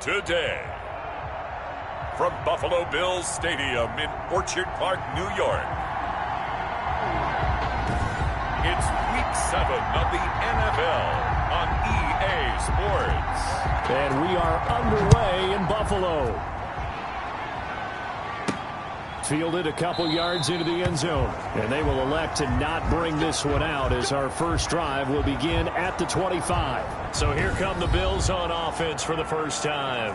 today. From Buffalo Bills Stadium in Orchard Park, New York. It's Week 7 of the NFL on EA Sports. And we are underway in Buffalo. Fielded a couple yards into the end zone. And they will elect to not bring this one out as our first drive will begin at the 25. So here come the Bills on offense for the first time.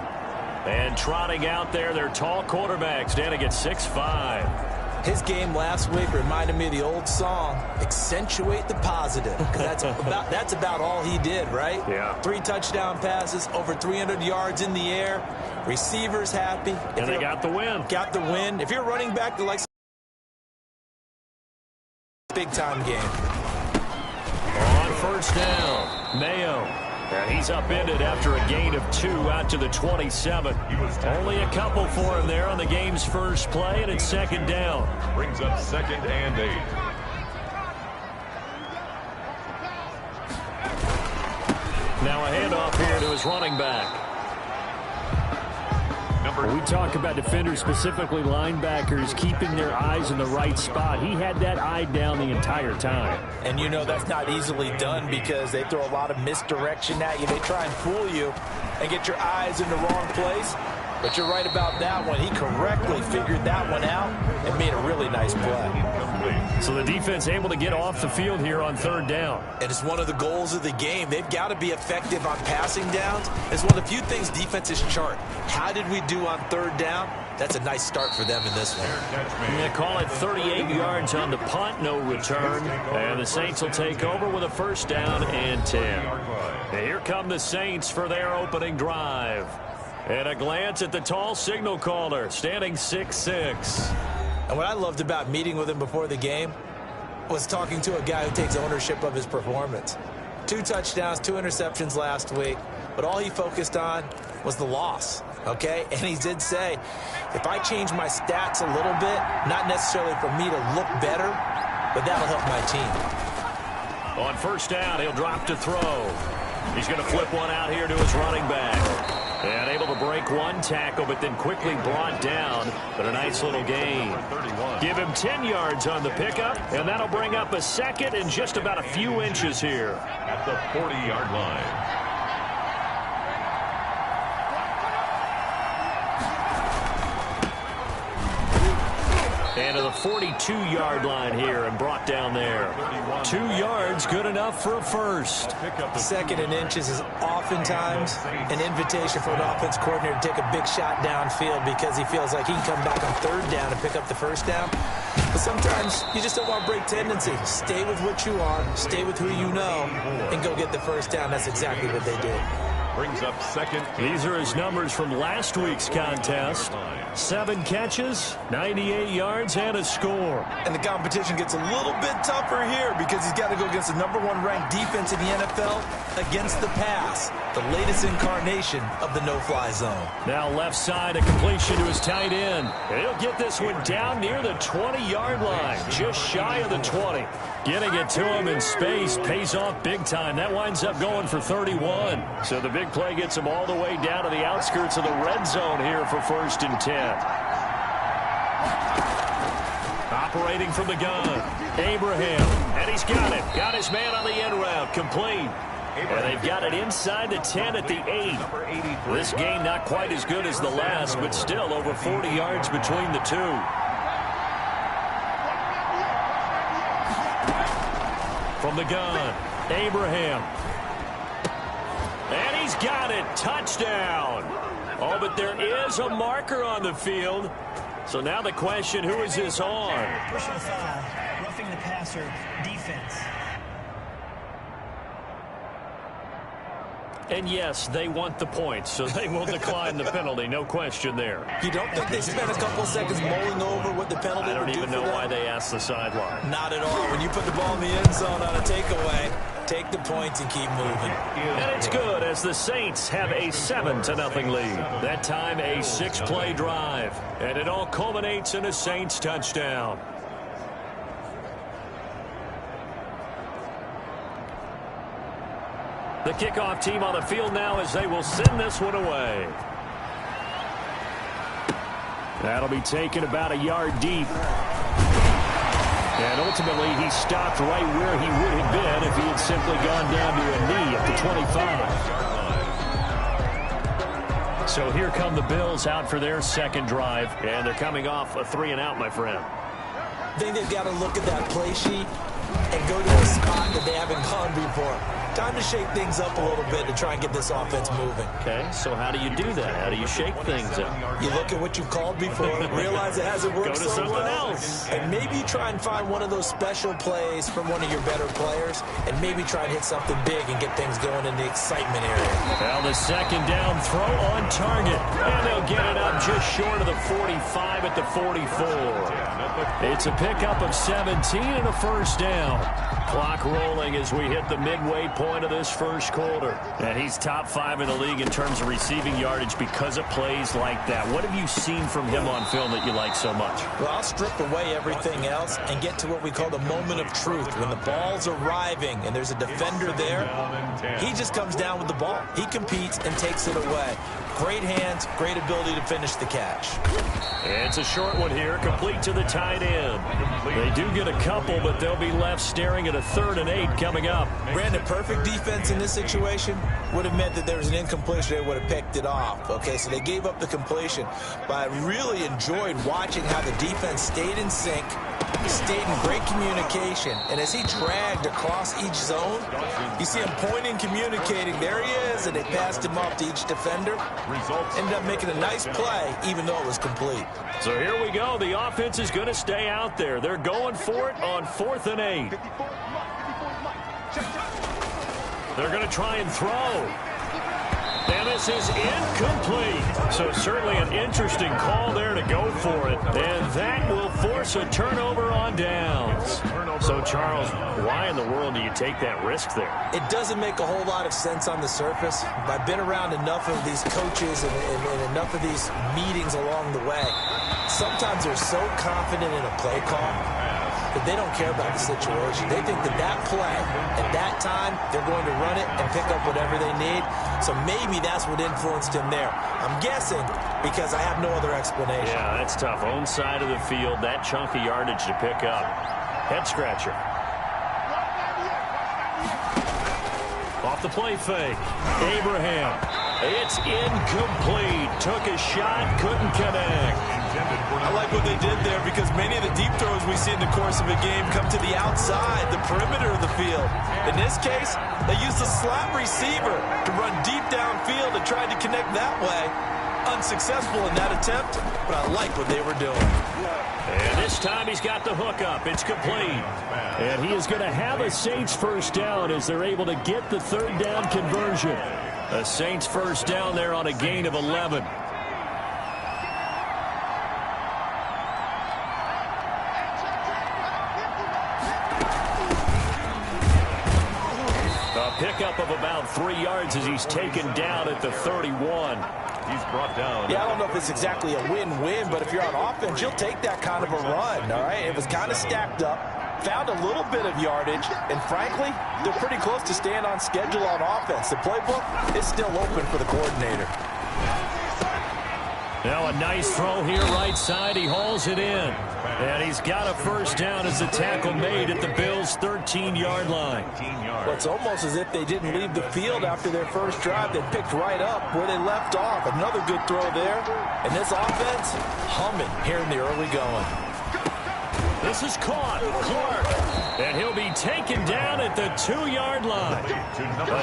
And trotting out there, their tall quarterback standing at 6'5". His game last week reminded me of the old song, accentuate the positive. Because that's about all he did, right? Yeah. 3 touchdown passes, over 300 yards in the air. Receivers happy. And they got the win. Got the win. If you're running back to like big-time game. On first down, Mayo. And he's upended after a gain of 2 out to the 27. Only a couple for him there on the game's first play, and it's second down. Brings up 2nd and 8. Now a handoff here to his running back. We talk about defenders, specifically linebackers, keeping their eyes in the right spot. He had that eye down the entire time. And you know that's not easily done because they throw a lot of misdirection at you. They try and fool you and get your eyes in the wrong place. But you're right about that one. He correctly figured that one out and made a really nice play. So the defense able to get off the field here on third down. And it's one of the goals of the game. They've got to be effective on passing downs. It's one of the few things defenses chart. How did we do on third down? That's a nice start for them in this one. And they call it 38 yards on the punt, no return. And the Saints will take over with a first down and 10. And here come the Saints for their opening drive. And a glance at the tall signal caller, standing 6'6". And what I loved about meeting with him before the game was talking to a guy who takes ownership of his performance. 2 touchdowns, 2 interceptions last week, but all he focused on was the loss, okay? And he did say, if I change my stats a little bit, not necessarily for me to look better, but that'll help my team. On first down, he'll drop to throw. He's going to flip one out here to his running back. And able to break one tackle, but then quickly brought down. But a nice little gain. Give him 10 yards on the pickup, and that'll bring up a second and just about a few inches here. At the 40-yard line. And to the 42-yard line here and brought down there. 2 yards, good enough for a first. 2nd and inches is oftentimes an invitation for an offense coordinator to take a big shot downfield because he feels like he can come back on third down and pick up the first down. But sometimes you just don't want to break tendency. Stay with what you are, stay with who you know, and go get the first down. That's exactly what they did. Brings up 2nd. These are his numbers from last week's contest. 7 catches, 98 yards, and a score. And the competition gets a little bit tougher here because he's got to go against the #1 ranked defense in the NFL against the pass, the latest incarnation of the no-fly zone. Now left side, a completion to his tight end. And he'll get this one down near the 20-yard line, just shy of the 20. Getting it to him in space pays off big time. That winds up going for 31. So the big play gets him all the way down to the outskirts of the red zone here for 1st and 10. Operating from the gun, Abraham. And he's got it. Got his man on the end route. Complete. And they've got it inside the 10 at the 8. This game not quite as good as the last, but still over 40 yards between the two. From the gun, Abraham. And he's got it. Touchdown. Oh, but there is a marker on the field. So now the question, who is this on? Personal foul, roughing the passer, defense. And yes, they want the points, so they will decline the penalty. No question there. You don't think they spent a couple seconds mulling over what the penalty I don't would do even for know them? why they asked the sideline. Not at all. When you put the ball in the end zone on a takeaway, take the points and keep moving. And it's good as the Saints have a 7-0 lead. That time a 6-play drive. And it all culminates in a Saints touchdown. The kickoff team on the field now as they will send this one away. That'll be taken about a yard deep. And ultimately, he stopped right where he would have been if he had simply gone down to a knee at the 25. So here come the Bills out for their second drive, and they're coming off a 3-and-out, my friend. I think they've got to look at that play sheet and go to a spot that they haven't gone before. Time to shake things up a little bit to try and get this offense moving. Okay, so how do you do that? How do you shake things up? You look at what you've called before, realize it hasn't worked Go to so something well, else. and maybe try and find one of those special plays from one of your better players, and maybe try and hit something big and get things going in the excitement area. Well, the second down throw on target, and they'll get it up just short of the 45 at the 44. It's a pickup of 17 and a first down. Clock rolling as we hit the midway point of this first quarter. And he's top 5 in the league in terms of receiving yardage because of plays like that. What have you seen from him on film that you like so much? Well, I'll strip away everything else and get to what we call the moment of truth. When the ball's arriving and there's a defender there, he just comes down with the ball. He competes and takes it away. Great hands, great ability to finish the catch. It's a short one here, complete to the tight end. They do get a couple, but they'll be left staring at a 3rd and 8 coming up. Brandon, perfect defense in this situation would have meant that there was an incompletion. They would have picked it off. Okay, so they gave up the completion. But I really enjoyed watching how the defense stayed in sync, stayed in great communication. And as he dragged across each zone, you see him pointing, communicating. There he is, and they passed him off to each defender. Ended up making a nice play, even though it was complete. So here we go. The offense is going to stay out there. They're going for it on 4th and 8. They're going to try and throw. And this is incomplete. So certainly an interesting call there to go for it. And that will force a turnover on downs. So, Charles, why in the world do you take that risk there? It doesn't make a whole lot of sense on the surface. I've been around enough of these coaches and enough of these meetings along the way. Sometimes they're so confident in a play call that they don't care about the situation. They think that that play, at that time, they're going to run it and pick up whatever they need. So maybe that's what influenced him there. I'm guessing because I have no other explanation. Yeah, that's tough. Own side of the field, that chunk of yardage to pick up. Head scratcher. Off the play fake. Abraham. It's incomplete. Took a shot, couldn't connect. I like what they did there because many of the deep throws we see in the course of a game come to the outside, the perimeter of the field. In this case, they used a slot receiver to run deep downfield and tried to connect that way. Unsuccessful in that attempt, but I like what they were doing. And this time he's got the hook up. It's complete. And he is going to have a Saints first down as they're able to get the 3rd down conversion. A Saints first down there on a gain of 11. A pickup of about 3 yards as he's taken down at the 31. He's brought down. Yeah, I don't know if it's exactly a win-win, but if you're on offense, you'll take that kind of a run, all right? It was kind of stacked up, found a little bit of yardage, and frankly, they're pretty close to staying on schedule on offense. The playbook is still open for the coordinator. Now a nice throw here right side. He hauls it in. And he's got a first down as the tackle made at the Bills' 13-yard line. Well, it's almost as if they didn't leave the field after their first drive. They picked right up where they left off. Another good throw there. And this offense, humming here in the early going. This is caught. Clark. And he'll be taken down at the 2-yard line.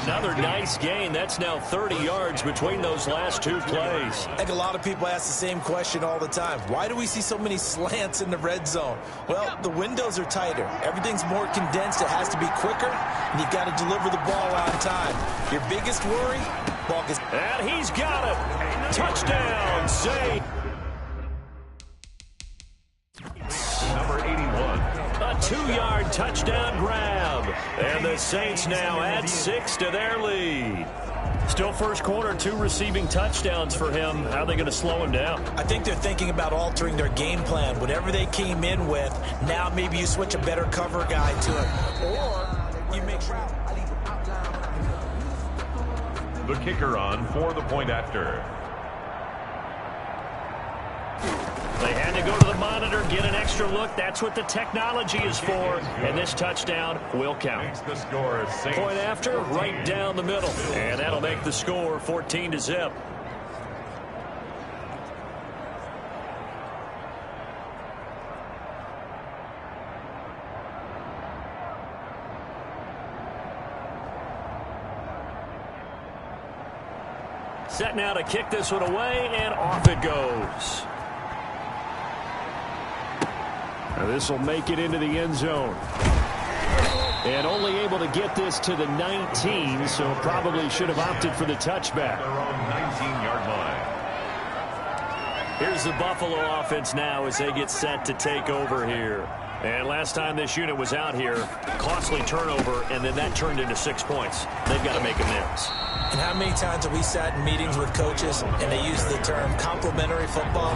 Another nice gain. That's now 30 yards between those last 2 plays. I think a lot of people ask the same question all the time. Why do we see so many slants in the red zone? Well, the windows are tighter. Everything's more condensed. It has to be quicker, and you've got to deliver the ball on time. Your biggest worry, ball gets... And he's got it. Touchdown, Saints. Number 81. A 2-yard touchdown grab. And the Saints now add 6 to their lead. Still first quarter, 2 receiving touchdowns for him. How are they going to slow him down? I think they're thinking about altering their game plan. Whatever they came in with, now maybe you switch a better cover guy to it. Or you make sure... The kicker on for the point after. They had to go to the monitor, get an extra look. That's what the technology is for. And this touchdown will count. The score is Point after, right down the middle. And that'll make the score 14-0. Set now to kick this one away, and off it goes. Now this will make it into the end zone. And only able to get this to the 19, so probably should have opted for the touchback. their own 19-yard line. Here's the Buffalo offense now as they get set to take over here. And last time this unit was out here, costly turnover, and then that turned into 6 points. They've got to make amends. And how many times have we sat in meetings with coaches and they use the term complementary football?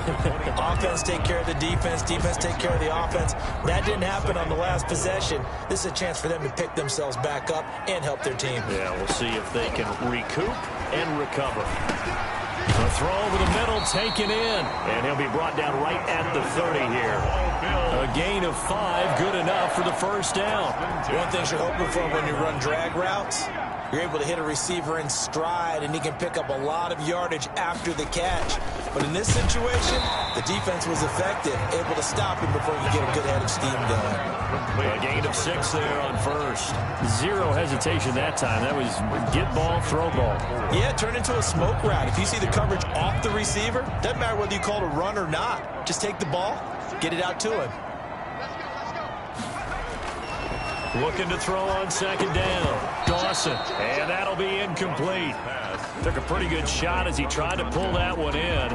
Offense take care of the defense, defense take care of the offense. That didn't happen on the last possession. This is a chance for them to pick themselves back up and help their team. Yeah, we'll see if they can recoup and recover. A throw over the middle, taken in. And he'll be brought down right at the 30 here. A gain of 5, good enough for the first down. One thing you're hoping for when you run drag routes, you're able to hit a receiver in stride, and he can pick up a lot of yardage after the catch. But in this situation, the defense was effective, able to stop him before he could get a good head of steam going. A gain of 6 there on first. Zero hesitation that time. That was get ball, throw ball. Yeah, it turned into a smoke route. If you see the coverage off the receiver, doesn't matter whether you call it a run or not. Just take the ball, get it out to him. Looking to throw on second down. Dawson. And that'll be incomplete. Took a pretty good shot as he tried to pull that one in.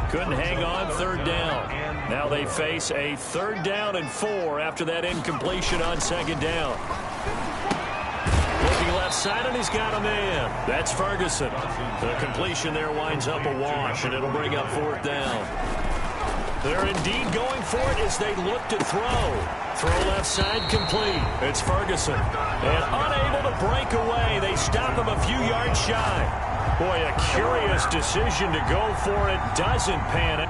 Couldn't hang on third down. Now they face a 3rd down and 4 after that incompletion on second down. Looking left side, and he's got a man. That's Ferguson. The completion there winds up a wash, and it'll bring up 4th down. They're indeed going for it as they look to throw. Throw left side complete. It's Ferguson. And unable to break away. They stop him a few yards shy. Boy, a curious decision to go for it. Doesn't pan it.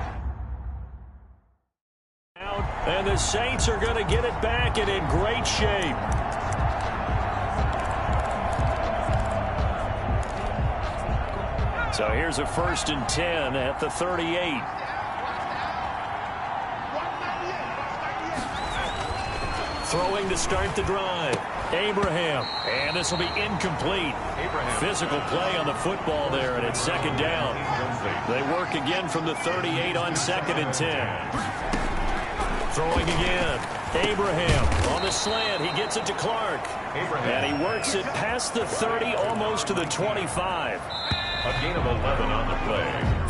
And the Saints are going to get it back and in great shape. So here's a 1st and 10 at the 38. Throwing to start the drive. Abraham. And this will be incomplete. Physical play on the football there, and it's 2nd down. They work again from the 38 on 2nd and 10. Throwing again. Abraham on the slant. He gets it to Clark. And he works it past the 30, almost to the 25. A gain of 11 on the play.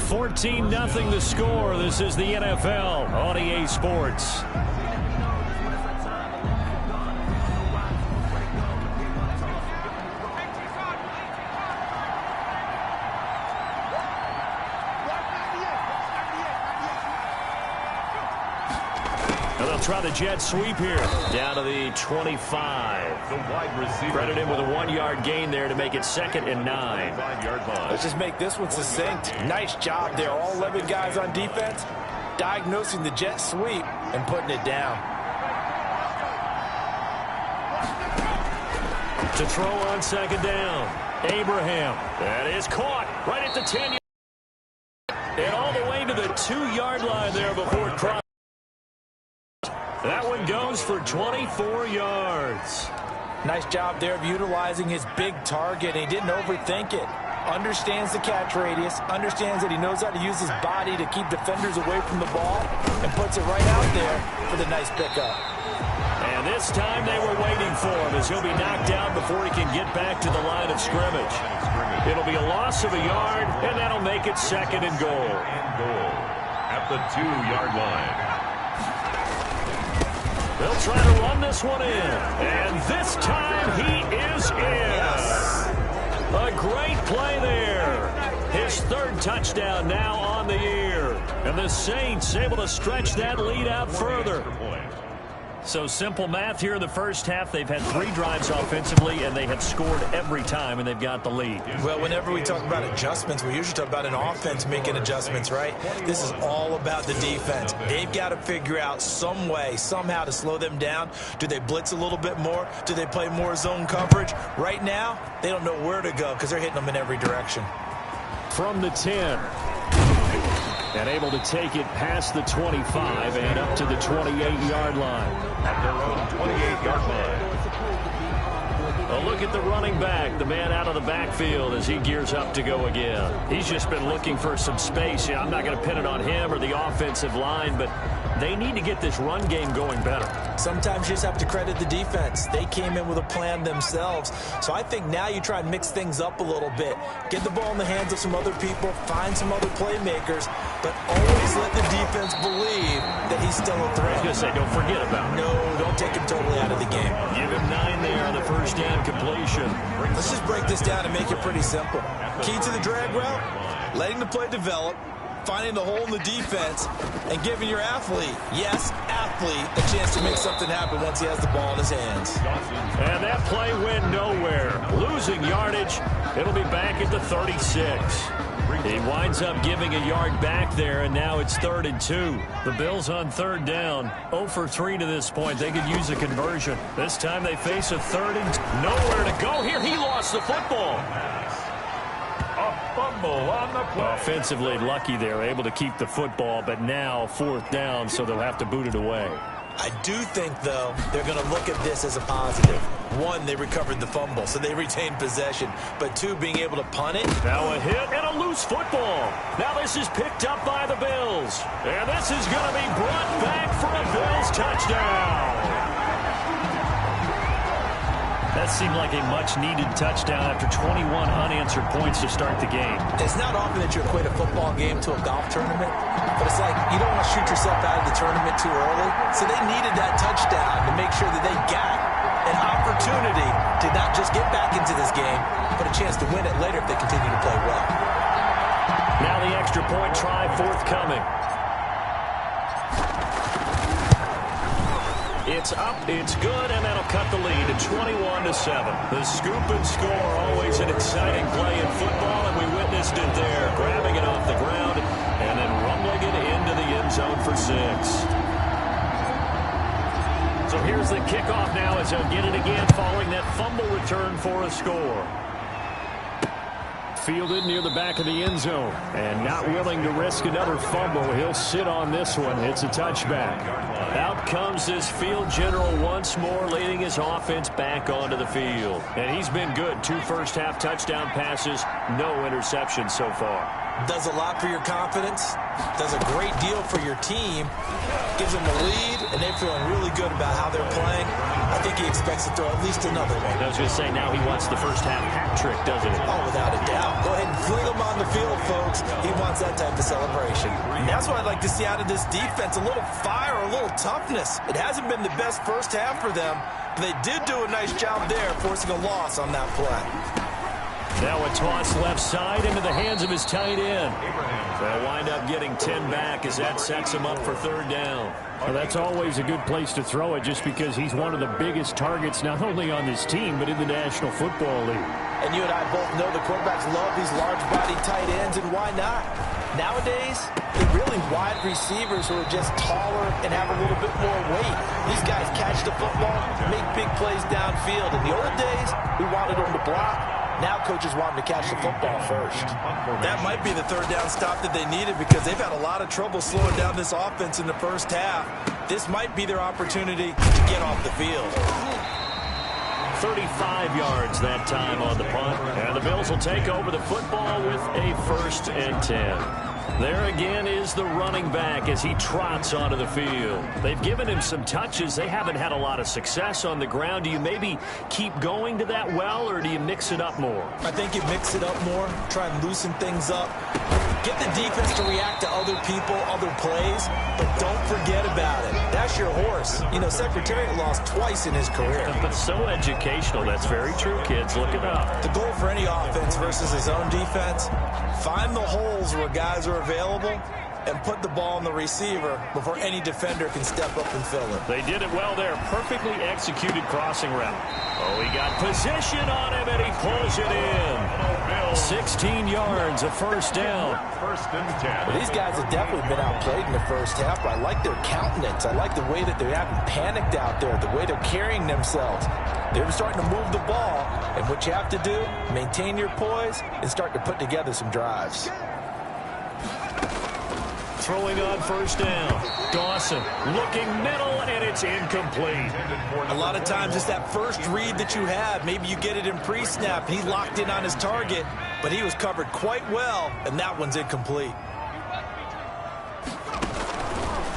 14-0 the score. This is the NFL on EA Sports. Try the jet sweep here. Down to the 25. The wide receiver. Credit him with a 1-yard gain there to make it 2nd and 9. 5-yard line. Let's just make this one succinct. Nice job there. All 11 guys on defense diagnosing the jet sweep and putting it down. To throw on 2nd down. Abraham. That is caught right at the 10. And all the way to the 2-yard line there before it crossed. That one goes for 24 yards. Nice job there of utilizing his big target. He didn't overthink it. Understands the catch radius. Understands that he knows how to use his body to keep defenders away from the ball. And puts it right out there for the nice pickup. And this time they were waiting for him as he'll be knocked out before he can get back to the line of scrimmage. It'll be a loss of a yard, and that'll make it 2nd and goal. At the 2-yard line. They'll try to run this one in. And this time he is in. A great play there. His 3rd touchdown now on the year. And the Saints able to stretch that lead out further. So simple math here in the first half. They've had 3 drives offensively, and they have scored every time, and they've got the lead. Well, whenever we talk about adjustments, we usually talk about an offense making adjustments, right? This is all about the defense. They've got to figure out some way, somehow to slow them down. Do they blitz a little bit more? Do they play more zone coverage? Right now, they don't know where to go because they're hitting them in every direction. From the 10. And able to take it past the 25 and up to the 28-yard line. At their own 28-yard line. A look at the running back, the man out of the backfield as he gears up to go again. He's just been looking for some space. I'm not going to pin it on him or the offensive line, but they need to get this run game going better. Sometimes you just have to credit the defense. They came in with a plan themselves. So I think now you try and mix things up a little bit. Get the ball in the hands of some other people, find some other playmakers, but always let the defense believe that he's still a threat. I was going to say, don't forget about him. No, don't take him totally out of the game. Give him 9 there on the first down completion. Let's just break this down and make it pretty simple. Key to the drag route, letting the play develop, finding the hole in the defense, and giving your athlete, yes, athlete, a chance to make something happen once he has the ball in his hands. And that play went nowhere. Losing yardage. It'll be back at the 36. He winds up giving a yard back there, and now it's 3rd and 2. The Bills on 3rd down. 0 for 3 to this point. They could use a conversion. This time they face a 3rd and nowhere to go here. He lost the football. A fumble on the play. Offensively lucky they're able to keep the football, but now 4th down, so they'll have to boot it away. I do think, though, they're going to look at this as a positive. 1, they recovered the fumble, so they retained possession. But 2, being able to punt it. Now a hit and a loose football. Now this is picked up by the Bills. And this is going to be brought back for a Bills touchdown. That seemed like a much-needed touchdown after 21 unanswered points to start the game. It's not often that you equate a football game to a golf tournament, but it's like you don't want to shoot yourself out of the tournament too early. So they needed that touchdown to make sure that they got an opportunity to not just get back into this game, but a chance to win it later if they continue to play well. Now the extra point try forthcoming. It's up, it's good, and that'll cut the lead to 21-7. The scoop and score, always an exciting play in football, and we witnessed it there. Grabbing it off the ground and then rumbling it into the end zone for 6. So here's the kickoff now as they'll get it again following that fumble return for a score. Fielded near the back of the end zone. And not willing to risk another fumble. He'll sit on this one. It's a touchback. Out comes this field general once more, leading his offense back onto the field. And he's been good. 2 first-half touchdown passes, no interceptions so far. Does a lot for your confidence. Does a great deal for your team. Gives them a lead, and they're feeling really good about how they're playing. I think he expects to throw at least another one. I was going to say, now he wants the first-half hat trick, doesn't he? Oh, without a doubt. Go ahead and fling him on the field, folks. He wants that type of celebration. And that's what I'd like to see out of this defense. A little fire, a little toughness. It hasn't been the best first half for them, but they did do a nice job there, forcing a loss on that play. Now a toss left side into the hands of his tight end. They'll wind up getting 10 back as that sets him up for 3rd down. Well, that's always a good place to throw it just because he's one of the biggest targets not only on this team but in the National Football League. And you and I both know the quarterbacks love these large-bodied tight ends, and why not? Nowadays, they're really wide receivers who are just taller and have a little bit more weight. These guys catch the football, make big plays downfield. In the old days, we wanted them to block. Now coaches want them to catch the football first. That might be the 3rd down stop that they needed because they've had a lot of trouble slowing down this offense in the first half. This might be their opportunity to get off the field. 35 yards that time on the punt. And the Bills will take over the football with a 1st and 10. There again is the running back as he trots onto the field. They've given him some touches. They haven't had a lot of success on the ground. Do you maybe keep going to that well, or do you mix it up more? I think you mix it up more, try and loosen things up. Get the defense to react to other people, other plays, but don't forget about it. That's your horse. You know, Secretariat lost twice in his career. But so educational. That's very true, kids. Look it up. The goal for any offense versus his own defense, find the holes where guys are available and put the ball on the receiver before any defender can step up and fill it. They did it well there. Perfectly executed crossing route. Oh, he got position on him, and he pulls it in. 16 yards, a first down. First and 10. Well, these guys have definitely been outplayed in the first half, but I like their countenance. I like the way that they haven't panicked out there, the way they're carrying themselves. They're starting to move the ball, and what you have to do, maintain your poise and start to put together some drives. Throwing on first down. Dawson looking middle, and it's incomplete. A lot of times it's that first read that you have. Maybe you get it in pre-snap. He locked in on his target, but he was covered quite well, and that one's incomplete.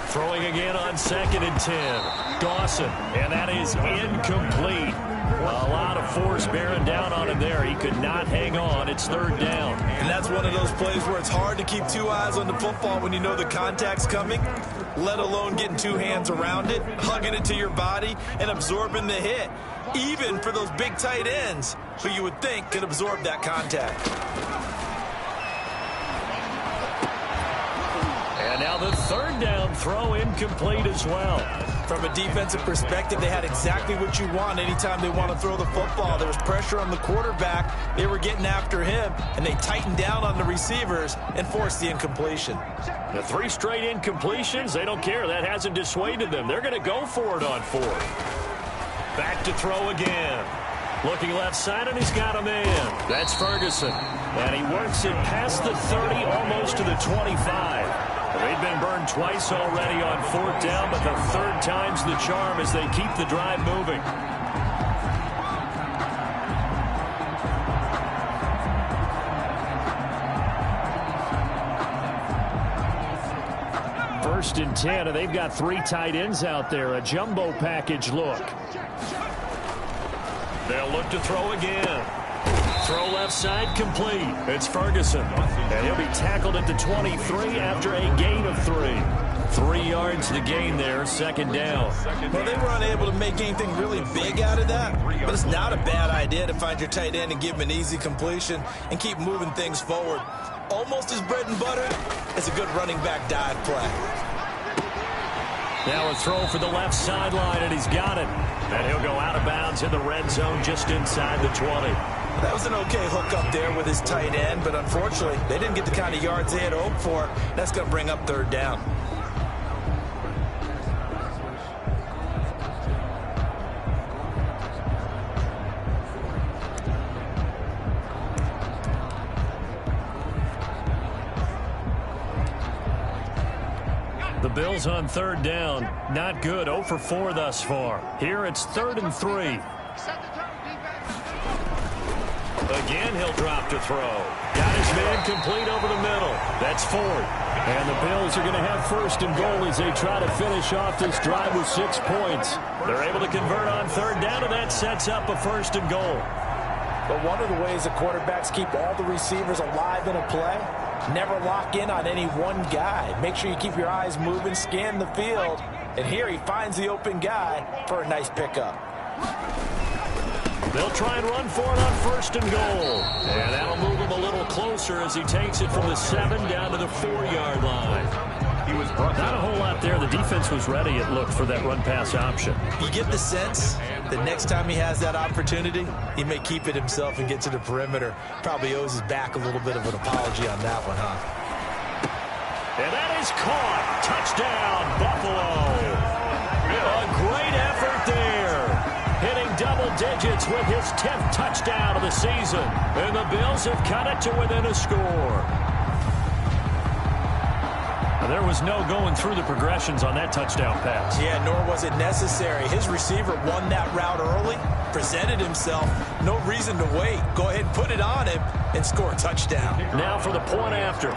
Throwing again on 2nd and 10. Dawson, and that is incomplete. A lot of force bearing down on him there. He could not hang on. It's 3rd down. And that's one of those plays where it's hard to keep two eyes on the football when you know the contact's coming, let alone getting two hands around it, hugging it to your body, and absorbing the hit. Even for those big tight ends who you would think could absorb that contact. And now the 3rd down throw incomplete as well. From a defensive perspective, they had exactly what you want anytime they want to throw the football. There was pressure on the quarterback. They were getting after him, and they tightened down on the receivers and forced the incompletion. The 3 straight incompletions, they don't care. That hasn't dissuaded them. They're going to go for it on 4th. Back to throw again. Looking left side, and he's got him in. That's Ferguson. And he works it past the 30, almost to the 25. They've been burned twice already on 4th down, but the 3rd time's the charm as they keep the drive moving. First and 10, and they've got 3 tight ends out there. A jumbo package look. They'll look to throw again. Throw left side complete. It's Ferguson. And he'll be tackled at the 23 after a gain of 3. 3 yards to gain there, 2nd down. Well, they were unable to make anything really big out of that, but it's not a bad idea to find your tight end and give him an easy completion and keep moving things forward. Almost as bread and butter as a good running back dive play. Now a throw for the left sideline, and he's got it. And he'll go out of bounds in the red zone just inside the 20. That was an okay hook up there with his tight end, but unfortunately, they didn't get the kind of yards they had hoped for. That's going to bring up 3rd down. The Bills on 3rd down. Not good. 0 for 4 thus far. Here it's 3rd and 3. Again, he'll drop to throw. Got his man complete over the middle. That's 4th. And the Bills are going to have 1st and goal as they try to finish off this drive with 6 points. They're able to convert on 3rd down, and that sets up a 1st and goal. But one of the ways the quarterbacks keep all the receivers alive in a play, never lock in on any one guy. Make sure you keep your eyes moving, scan the field, and here he finds the open guy for a nice pickup. They'll try and run for it on 1st and goal. And that'll move him a little closer as he takes it from the 7 down to the 4-yard line. Not a whole lot there. The defense was ready, it looked, for that run-pass option. You get the sense that next time he has that opportunity, he may keep it himself and get to the perimeter. Probably owes his back a little bit of an apology on that one, huh? And that is caught. Touchdown, Buffalo. A great effort there. Hitting double digits with his 10th touchdown of the season. And the Bills have cut it to within a score. There was no going through the progressions on that touchdown pass. Yeah, nor was it necessary. His receiver won that route early, presented himself. No reason to wait. Go ahead and put it on him and score a touchdown. Now for the point after.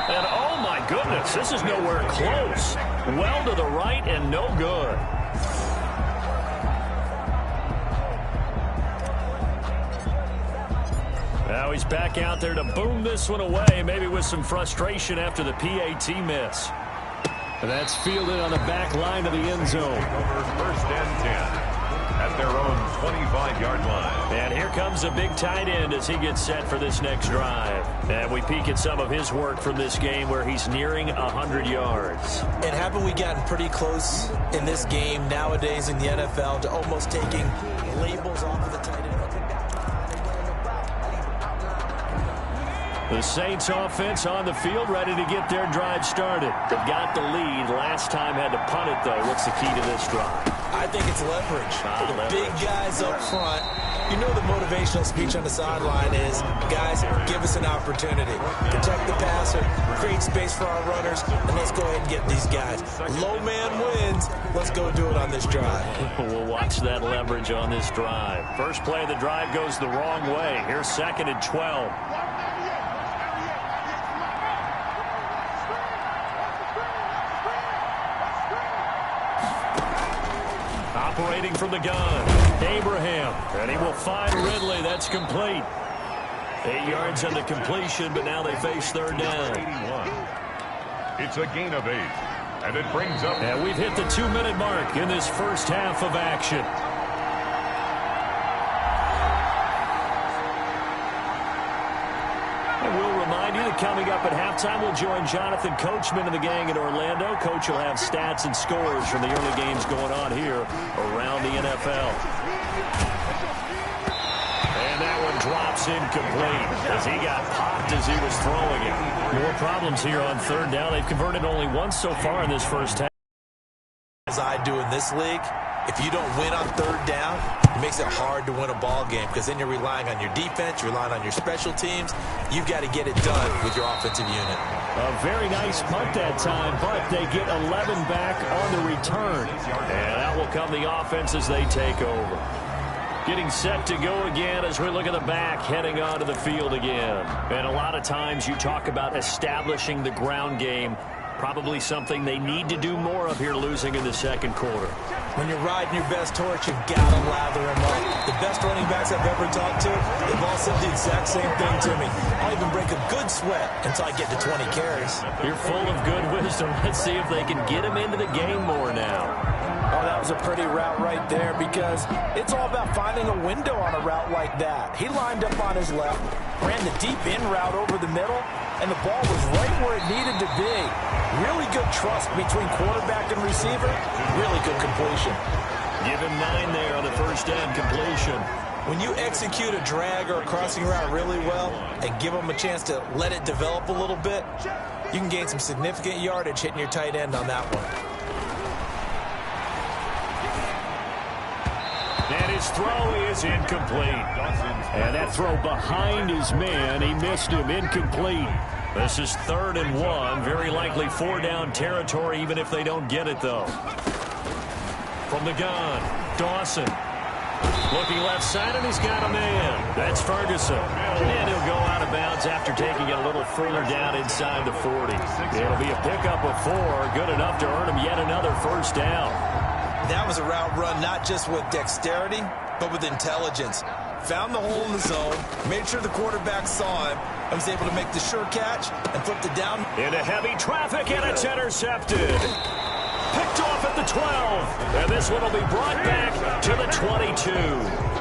And oh my goodness, this is nowhere close. Well to the right and no good. Now he's back out there to boom this one away, maybe with some frustration after the PAT miss. And that's fielded on the back line of the end zone. First and 10 at their own 25-yard line. And here comes a big tight end as he gets set for this next drive. And we peek at some of his work from this game where he's nearing 100 yards. And haven't we gotten pretty close in this game nowadays in the NFL to almost taking labels off of the tight end? The Saints offense on the field, ready to get their drive started. They've got the lead. Last time had to punt it, though. What's the key to this drive? I think it's leverage. The big guys up front. You know the motivational speech on the sideline is, guys, give us an opportunity. Protect the passer, create space for our runners, and let's go ahead and get these guys. Low man wins. Let's go do it on this drive. We'll watch that leverage on this drive. First play of the drive goes the wrong way. Here's 2nd and 12. Operating from the gun, Abraham, and he will find Ridley. That's complete. 8 yards on the completion, but now they face 3rd down. 81. It's a gain of 8, and it brings up. And we've hit the 2-minute mark in this first half of action. And we'll remind you that coming up at halftime, we'll join Jonathan Coachman and the gang in Orlando. Coach will have stats and scores from the early games going on here around the NFL. And that one drops incomplete as he got popped as he was throwing it. More problems here on 3rd down. They've converted only once so far in this first half. As I do in this league, if you don't win on 3rd down, it makes it hard to win a ball game because then you're relying on your defense, you're relying on your special teams. You've got to get it done with your offensive unit. A very nice punt that time, but they get 11 back on the return. And out will come the offense as they take over. Getting set to go again as we look at the back, heading onto the field again. And a lot of times you talk about establishing the ground game. Probably something they need to do more of here, losing in the 2nd quarter. When you're riding your best horse, you got to lather them up. The best running backs I've ever talked to, they've all said the exact same thing to me. I'll even break a good sweat until I get to 20 carries. You're full of good wisdom. Let's see if they can get him into the game more now. Oh, that was a pretty route right there because it's all about finding a window on a route like that. He lined up on his left, ran the deep in route over the middle, and the ball was right where it needed to be. Really good trust between quarterback and receiver. Really good completion. Give him 9 there on the first down completion. When you execute a drag or a crossing route really well and give them a chance to let it develop a little bit, you can gain some significant yardage hitting your tight end on that one. And his throw is incomplete. And that throw behind his man, he missed him, incomplete. This is 3rd and 1, very likely 4-down territory, even if they don't get it, though. From the gun, Dawson. Looking left side, and he's got a man. That's Ferguson. And he'll go out of bounds after taking it a little further down inside the 40. It'll be a pickup of 4, good enough to earn him yet another first down. That was a route run not just with dexterity, but with intelligence. Found the hole in the zone, made sure the quarterback saw him, and was able to make the sure catch and flipped it down. Into heavy traffic, and it's intercepted. Picked off at the 12. And this one will be brought back to the 22.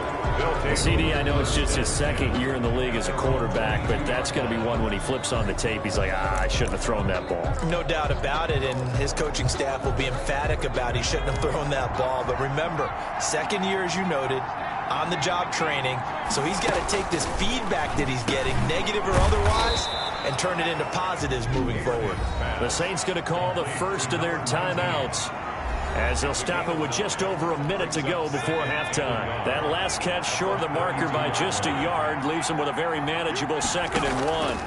CD, I know it's just his 2nd year in the league as a quarterback, but that's going to be one when he flips on the tape. He's like, I shouldn't have thrown that ball. No doubt about it, and his coaching staff will be emphatic about he shouldn't have thrown that ball. But remember, 2nd year, as you noted, on-the-job training, so he's got to take this feedback that he's getting, negative or otherwise, and turn it into positives moving forward. The Saints going to call the first of their timeouts as they'll stop it with just over a minute to go before halftime. That last catch short of the marker by just a yard leaves him with a very manageable 2nd and 1.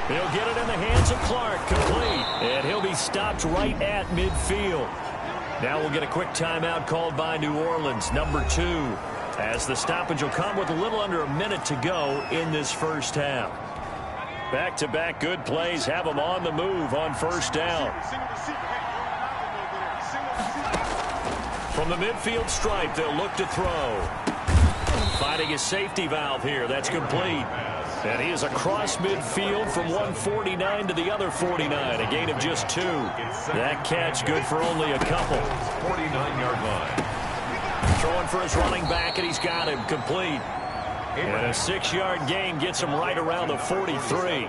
He'll get it in the hands of Clark, complete, and he'll be stopped right at midfield. Now we'll get a quick timeout called by New Orleans, number 2, as the stoppage will come with a little under a minute to go in this first half. Back-to-back good plays have them on the move on first down. From the midfield stripe, they'll look to throw. Finding his safety valve here. That's complete. And he is across midfield from 149 to the other 49. A gain of just 2. That catch good for only a couple. 49-yard line. Throwing for his running back, and he's got him complete. And a 6-yard gain gets him right around the 43.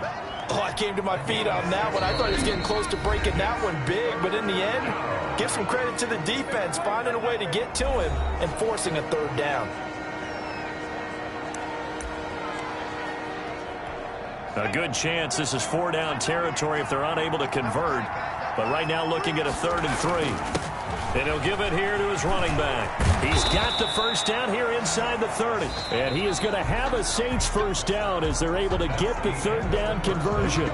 Oh, I came to my feet on that one. I thought he was getting close to breaking that one big, but in the end, give some credit to the defense, finding a way to get to him and forcing a third down. A good chance this is 4-down territory if they're unable to convert. But right now looking at a 3rd and 3. And he'll give it here to his running back. He's got the first down here inside the 30. And he is going to have a Saints first down as they're able to get the 3rd down conversion.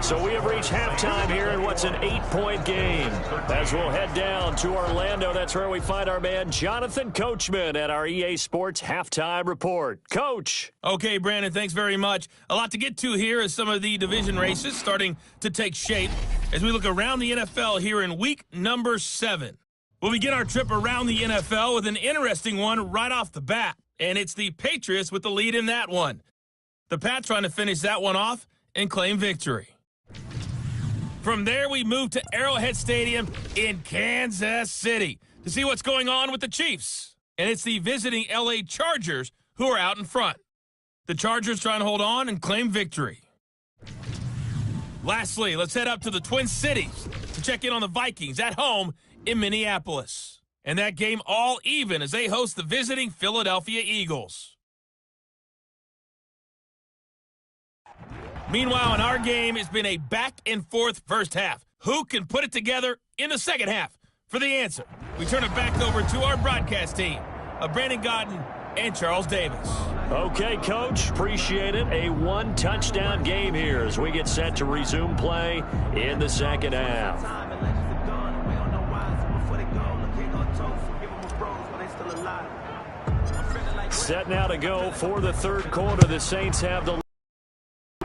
So we have reached halftime here in what's an 8-point game. As we'll head down to Orlando, that's where we find our man Jonathan Coachman at our EA Sports Halftime Report. Coach. Okay, Brandon, thanks very much. A lot to get to here as some of the division races starting to take shape as we look around the NFL here in week number 7. We'll begin our trip around the NFL with an interesting one right off the bat, and it's the Patriots with the lead in that one. The Pats trying to finish that one off and claim victory. From there, we move to Arrowhead Stadium in Kansas City to see what's going on with the Chiefs. And it's the visiting LA Chargers who are out in front. The Chargers trying to hold on and claim victory. Lastly, let's head up to the Twin Cities to check in on the Vikings at home in Minneapolis. And that game all even as they host the visiting Philadelphia Eagles. Meanwhile, in our game, it's been a back-and-forth first half. Who can put it together in the second half? For the answer, we turn it back over to our broadcast team of Brandon Gaudin and Charles Davis. Okay, Coach, appreciate it. A 1-touchdown game here as we get set to resume play in the second half. Set now to go for the third quarter. The Saints have the lead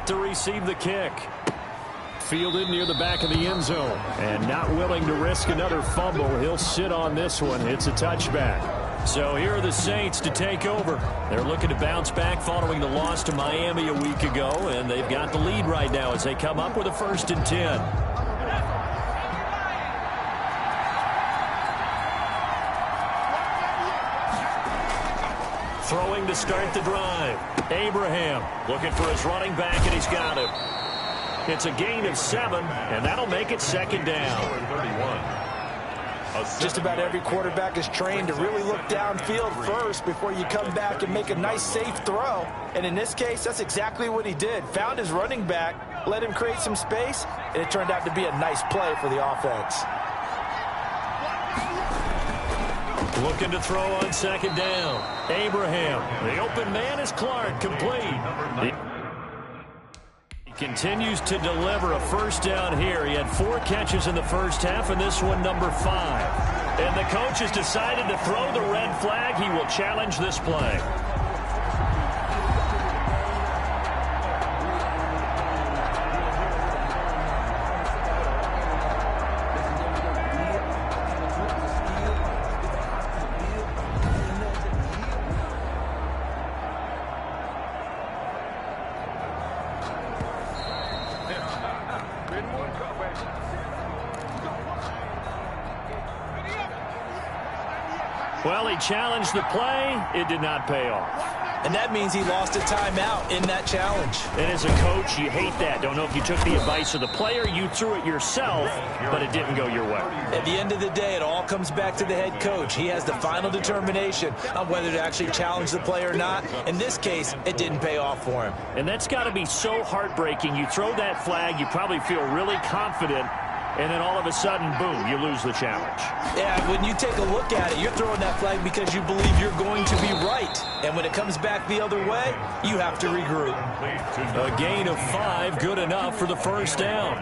to receive the kick. Fielded near the back of the end zone. And not willing to risk another fumble. He'll sit on this one. It's a touchback. So here are the Saints to take over. They're looking to bounce back following the loss to Miami a week ago. And they've got the lead right now as they come up with a 1st and 10. Throwing to start the drive. Abraham looking for his running back, and he's got him. It's a gain of 7, and that'll make it 2nd down. Just about every quarterback is trained to really look downfield first before you come back and make a nice, safe throw. And in this case, that's exactly what he did. Found his running back, let him create some space, and it turned out to be a nice play for the offense. Looking to throw on 2nd down. Abraham. The open man is Clark, complete. He continues to deliver a first down here. He had 4 catches in the first half, and this one number 5. And the coach has decided to throw the red flag. He will challenge this play. Well, he challenged the play. It did not pay off. And that means he lost a timeout in that challenge. And as a coach, you hate that. Don't know if you took the advice of the player, you threw it yourself, but it didn't go your way. At the end of the day, it all comes back to the head coach. He has the final determination on whether to actually challenge the play or not. In this case, it didn't pay off for him. And that's got to be so heartbreaking. You throw that flag, you probably feel really confident, and then all of a sudden, boom, you lose the challenge. Yeah, when you take a look at it, you're throwing that flag because you believe you're going to be right. And when it comes back the other way, you have to regroup. A gain of 5, good enough for the first down.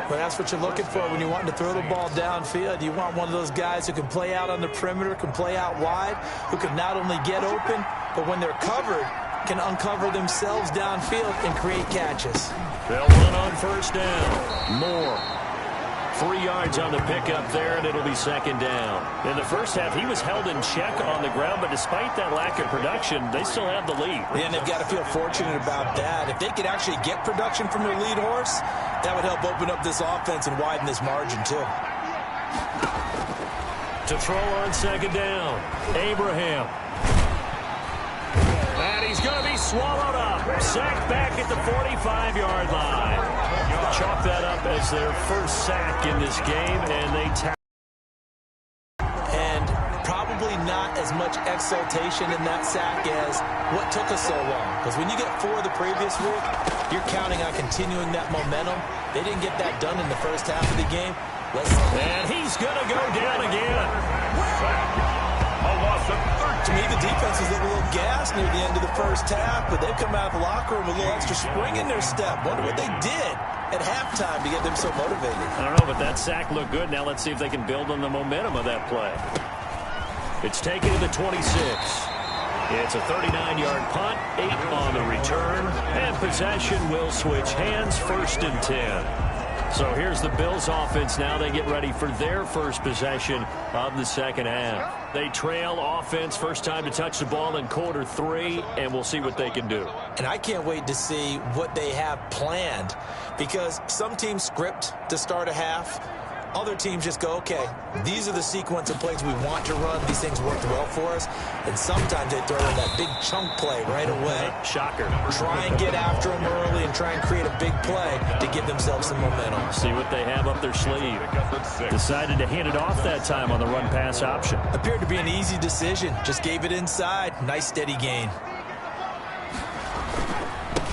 But that's what you're looking for when you want to throw the ball downfield. You want one of those guys who can play out on the perimeter, can play out wide, who can not only get open, but when they're covered, can uncover themselves downfield and create catches. They'll run on first down. Moore. 3 yards on the pickup there, and it'll be 2nd down. In the first half, he was held in check on the ground, but despite that lack of production, they still have the lead. And they've got to feel fortunate about that. If they could actually get production from their lead horse, that would help open up this offense and widen this margin, too. To throw on second down, Abraham. And he's going to be swallowed up. Sacked back at the 45-yard line. Chalk that up as their first sack in this game, and they probably not as much exultation in that sack as what took us so long. Because when you get 4 the previous week, you're counting on continuing that momentum. They didn't get that done in the first half of the game. And he's going to go down again. A loss of 13. To me, the defense was a little gassed near the end of the first half, but they've come out of the locker room with a little extra spring in their step. Wonder what they did at halftime to get them so motivated. I don't know, but that sack looked good. Now let's see if they can build on the momentum of that play. It's taken to the 26. It's a 39-yard punt, 8 on the return, and possession will switch hands, 1st and 10. So here's the Bills offense now. They get ready for their first possession of the second half. They trail offense, first time to touch the ball in quarter 3, and we'll see what they can do. And I can't wait to see what they have planned, because some teams script to start a half. Other teams just go, okay, these are the sequence of plays we want to run. These things worked well for us. And sometimes they throw in that big chunk play right away. Shocker. Try and get after them early and try and create a big play to give themselves some momentum. See what they have up their sleeve. Decided to hand it off that time on the run-pass option. Appeared to be an easy decision. Just gave it inside. Nice steady gain.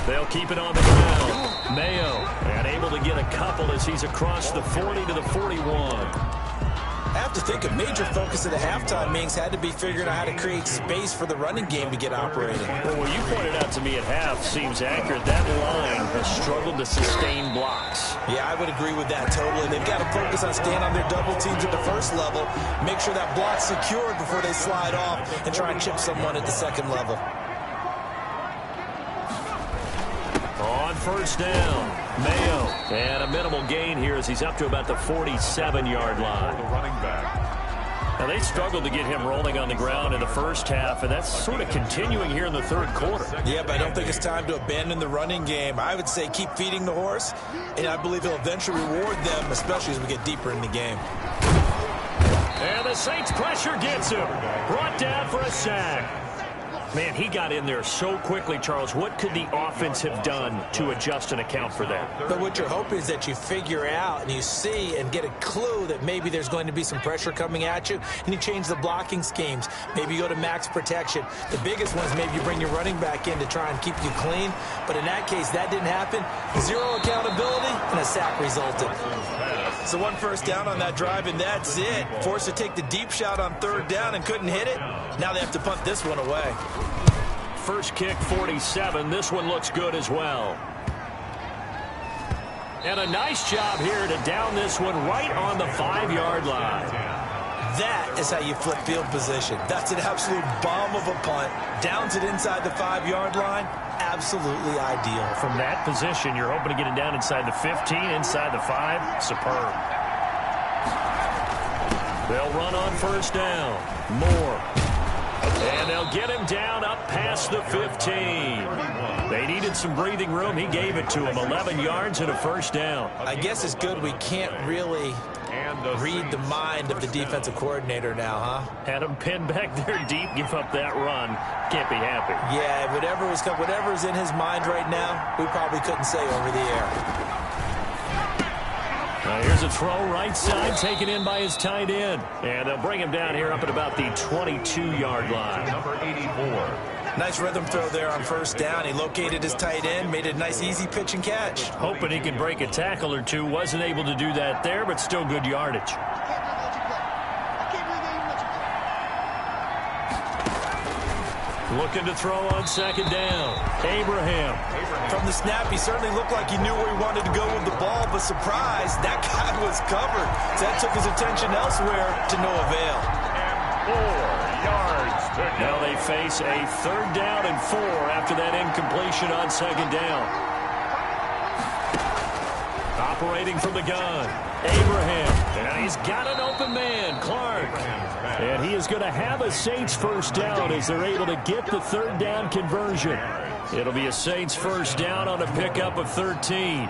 They'll keep it on the ground. Mayo, and able to get a couple as he's across the 40 to the 41. I have to think a major focus of the halftime meetings had to be figuring out how to create space for the running game to get operating. Well, what you pointed out to me at half seems accurate. That line has struggled to sustain blocks. Yeah, I would agree with that totally. They've got to focus on staying on their double teams at the first level, make sure that block's secured before they slide off, and try and chip someone at the second level. On first down, Mayo, and a minimal gain here as he's up to about the 47-yard line. The running back. Now, they struggled to get him rolling on the ground in the first half, and that's sort of continuing here in the third quarter. Yeah, but I don't think it's time to abandon the running game. I would say keep feeding the horse, and I believe he'll eventually reward them, especially as we get deeper in the game. And the Saints pressure gets him. Brought down for a sack. Man, he got in there so quickly, Charles. What could the offense have done to adjust and account for that? But what you're hoping is that you figure out and you see and get a clue that maybe there's going to be some pressure coming at you, and you change the blocking schemes. Maybe you go to max protection. The biggest one is maybe you bring your running back in to try and keep you clean. But in that case, that didn't happen. 0 accountability, and a sack resulted. So 1 first down on that drive, and that's it. Forced to take the deep shot on 3rd down and couldn't hit it. Now they have to punt this one away. First kick, 47. This one looks good as well. And a nice job here to down this one right on the 5-yard line. That is how you flip field position. That's an absolute bomb of a punt. Downs it inside the 5-yard line. Absolutely ideal. From that position, you're hoping to get it down inside the 15, inside the 5. Superb. They'll run on first down. Moore. And they'll get him down up past the 15. They needed some breathing room. He gave it to him. 11 yards and a first down. I guess it's good we can't really read the mind of the defensive coordinator now, huh? Had him pinned back there deep, give up that run. Can't be happy. Yeah, whatever's in his mind right now, we probably couldn't say over the air. Now here's a throw right side, taken in by his tight end. And they'll bring him down here up at about the 22-yard line. Number 84. Nice rhythm throw there on first down. He located his tight end, made it a nice easy pitch and catch. Hoping he could break a tackle or two. Wasn't able to do that there, but still good yardage. Looking to throw on second down. Abraham. From the snap, he certainly looked like he knew where he wanted to go with the ball, but surprise, that guy was covered. So that took his attention elsewhere to no avail. And 4 yards to go. Now they face a 3rd down and 4 after that incompletion on second down. Operating from the gun, Abraham. And he's got an open man, Clark. And he is going to have a Saints first down as they're able to get the 3rd down conversion. It'll be a Saints first down on a pickup of 13.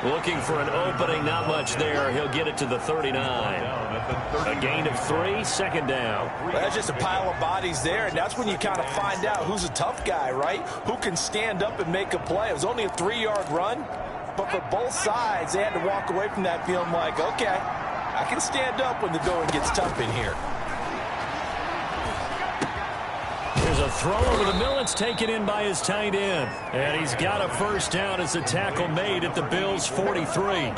Looking for an opening, not much there. He'll get it to the 39. A gain of 3, second down. Well, that's just a pile of bodies there, and that's when you kind of find out who's a tough guy, right? Who can stand up and make a play. It was only a 3-yard run, but for both sides, they had to walk away from that feeling like, okay, I can stand up when the going gets tough in here. There's a throw over the middle. It's taken in by his tight end. And he's got a first down as the tackle made at the Bills' 43.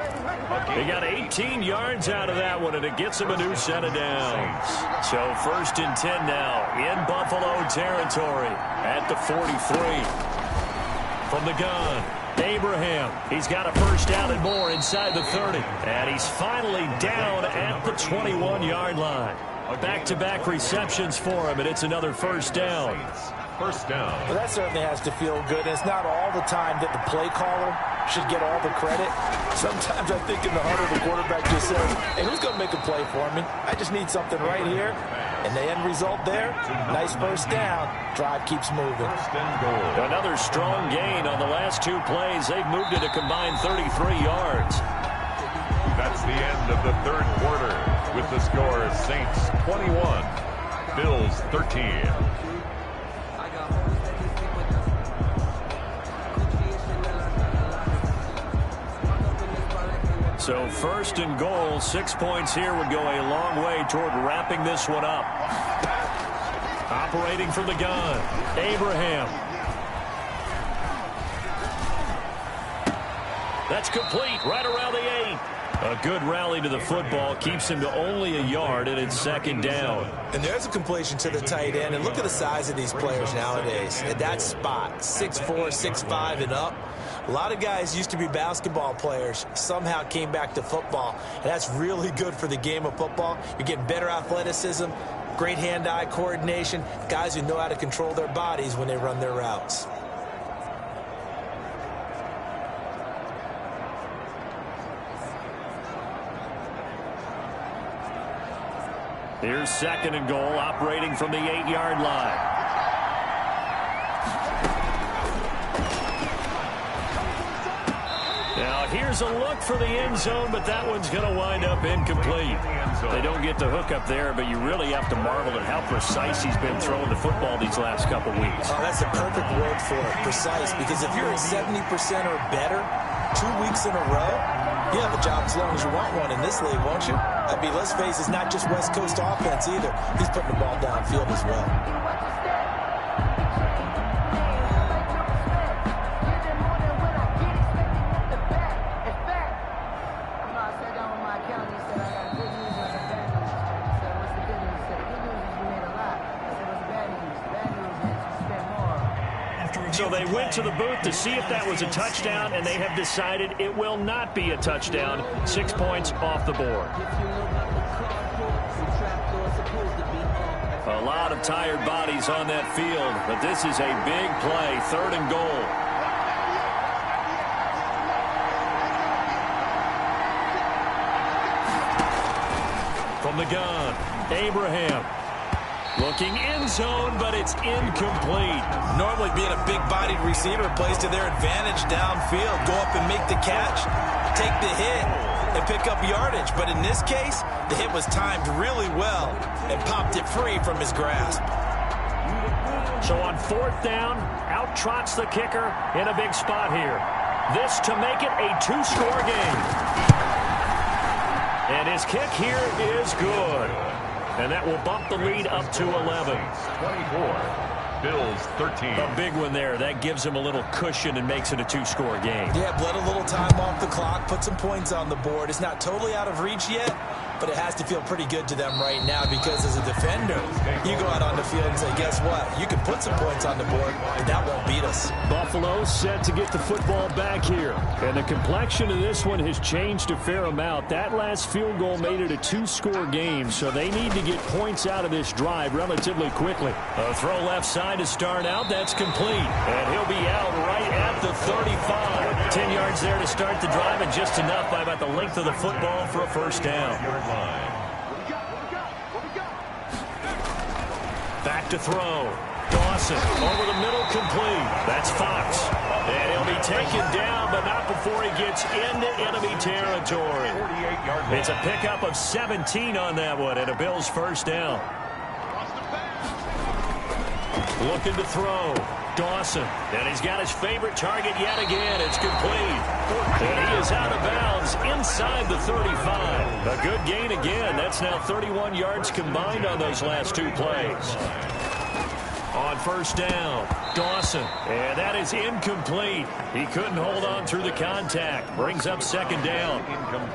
They got 18 yards out of that one, and it gets him a new set of downs. So 1st and 10 now in Buffalo territory at the 43. From the gun, Abraham. He's got a first down and more inside the 30. And he's finally down at the 21-yard line. Back-to-back receptions for him, and it's another first down. First down. Well, that certainly has to feel good. It's not all the time that the play caller should get all the credit. Sometimes I think in the heart of the quarterback just says, hey, who's going to make a play for me? I just need something right here. And the end result there, nice first down. Drive keeps moving. Another strong gain on the last 2 plays. They've moved it a combined 33 yards. That's the end of the 3rd quarter with the score Saints 21, Bills 13. So 1st and goal, 6 points here would go a long way toward wrapping this one up. Operating from the gun, Abraham. That's complete, right around the 8. A good rally to the football keeps him to only a yard, and it's 2nd down. And there's a completion to the tight end. And look at the size of these players nowadays. At that spot, 6'4", 6'5", and up. A lot of guys used to be basketball players, somehow came back to football. And that's really good for the game of football. You're getting better athleticism, great hand-eye coordination, guys who know how to control their bodies when they run their routes. Here's 2nd and goal, operating from the 8-yard line. Now here's a look for the end zone, but that one's going to wind up incomplete. They don't get the hook up there, but you really have to marvel at how precise he's been throwing the football these last couple weeks. Oh, that's the perfect word for it, precise, because if you're at 70% or better 2 weeks in a row, you have a job as long as you want one in this league, won't you? I mean, let's face it, it's not just West Coast offense either. He's putting the ball downfield as well. So they went to the booth to see if that was a touchdown, and they have decided it will not be a touchdown. 6 points off the board. A lot of tired bodies on that field, but this is a big play, 3rd and goal. From the gun, Abraham. Looking end zone, but it's incomplete. Normally being a big-bodied receiver plays to their advantage downfield. Go up and make the catch, take the hit, and pick up yardage. But in this case, the hit was timed really well and popped it free from his grasp. So on 4th down, out trots the kicker in a big spot here. This to make it a 2-score game. And his kick here is good. And that will bump the lead up to 11. 24. Bills 13. A big one there. That gives him a little cushion and makes it a 2-score game. Yeah, let a little time off the clock, put some points on the board. It's not totally out of reach yet, but it has to feel pretty good to them right now because as a defender, you go out on the field and say, guess what? You can put some points on the board, but that won't beat us. Buffalo set to get the football back here. And the complexion of this one has changed a fair amount. That last field goal made it a 2-score game, so they need to get points out of this drive relatively quickly. A throw left side to start out. That's complete. And he'll be out right at the 35. 10 yards there to start the drive, and just enough by about the length of the football for a first down. Back to throw. Dawson over the middle, complete. That's Fox. And he'll be taken down, but not before he gets into enemy territory. It's a pickup of 17 on that one, and a Bills first down. Looking to throw. Dawson. And he's got his favorite target yet again. It's complete. And he is out of bounds inside the 35. A good gain again. That's now 31 yards combined on those last two plays. On first down, Dawson. And that is incomplete. He couldn't hold on through the contact. Brings up second down.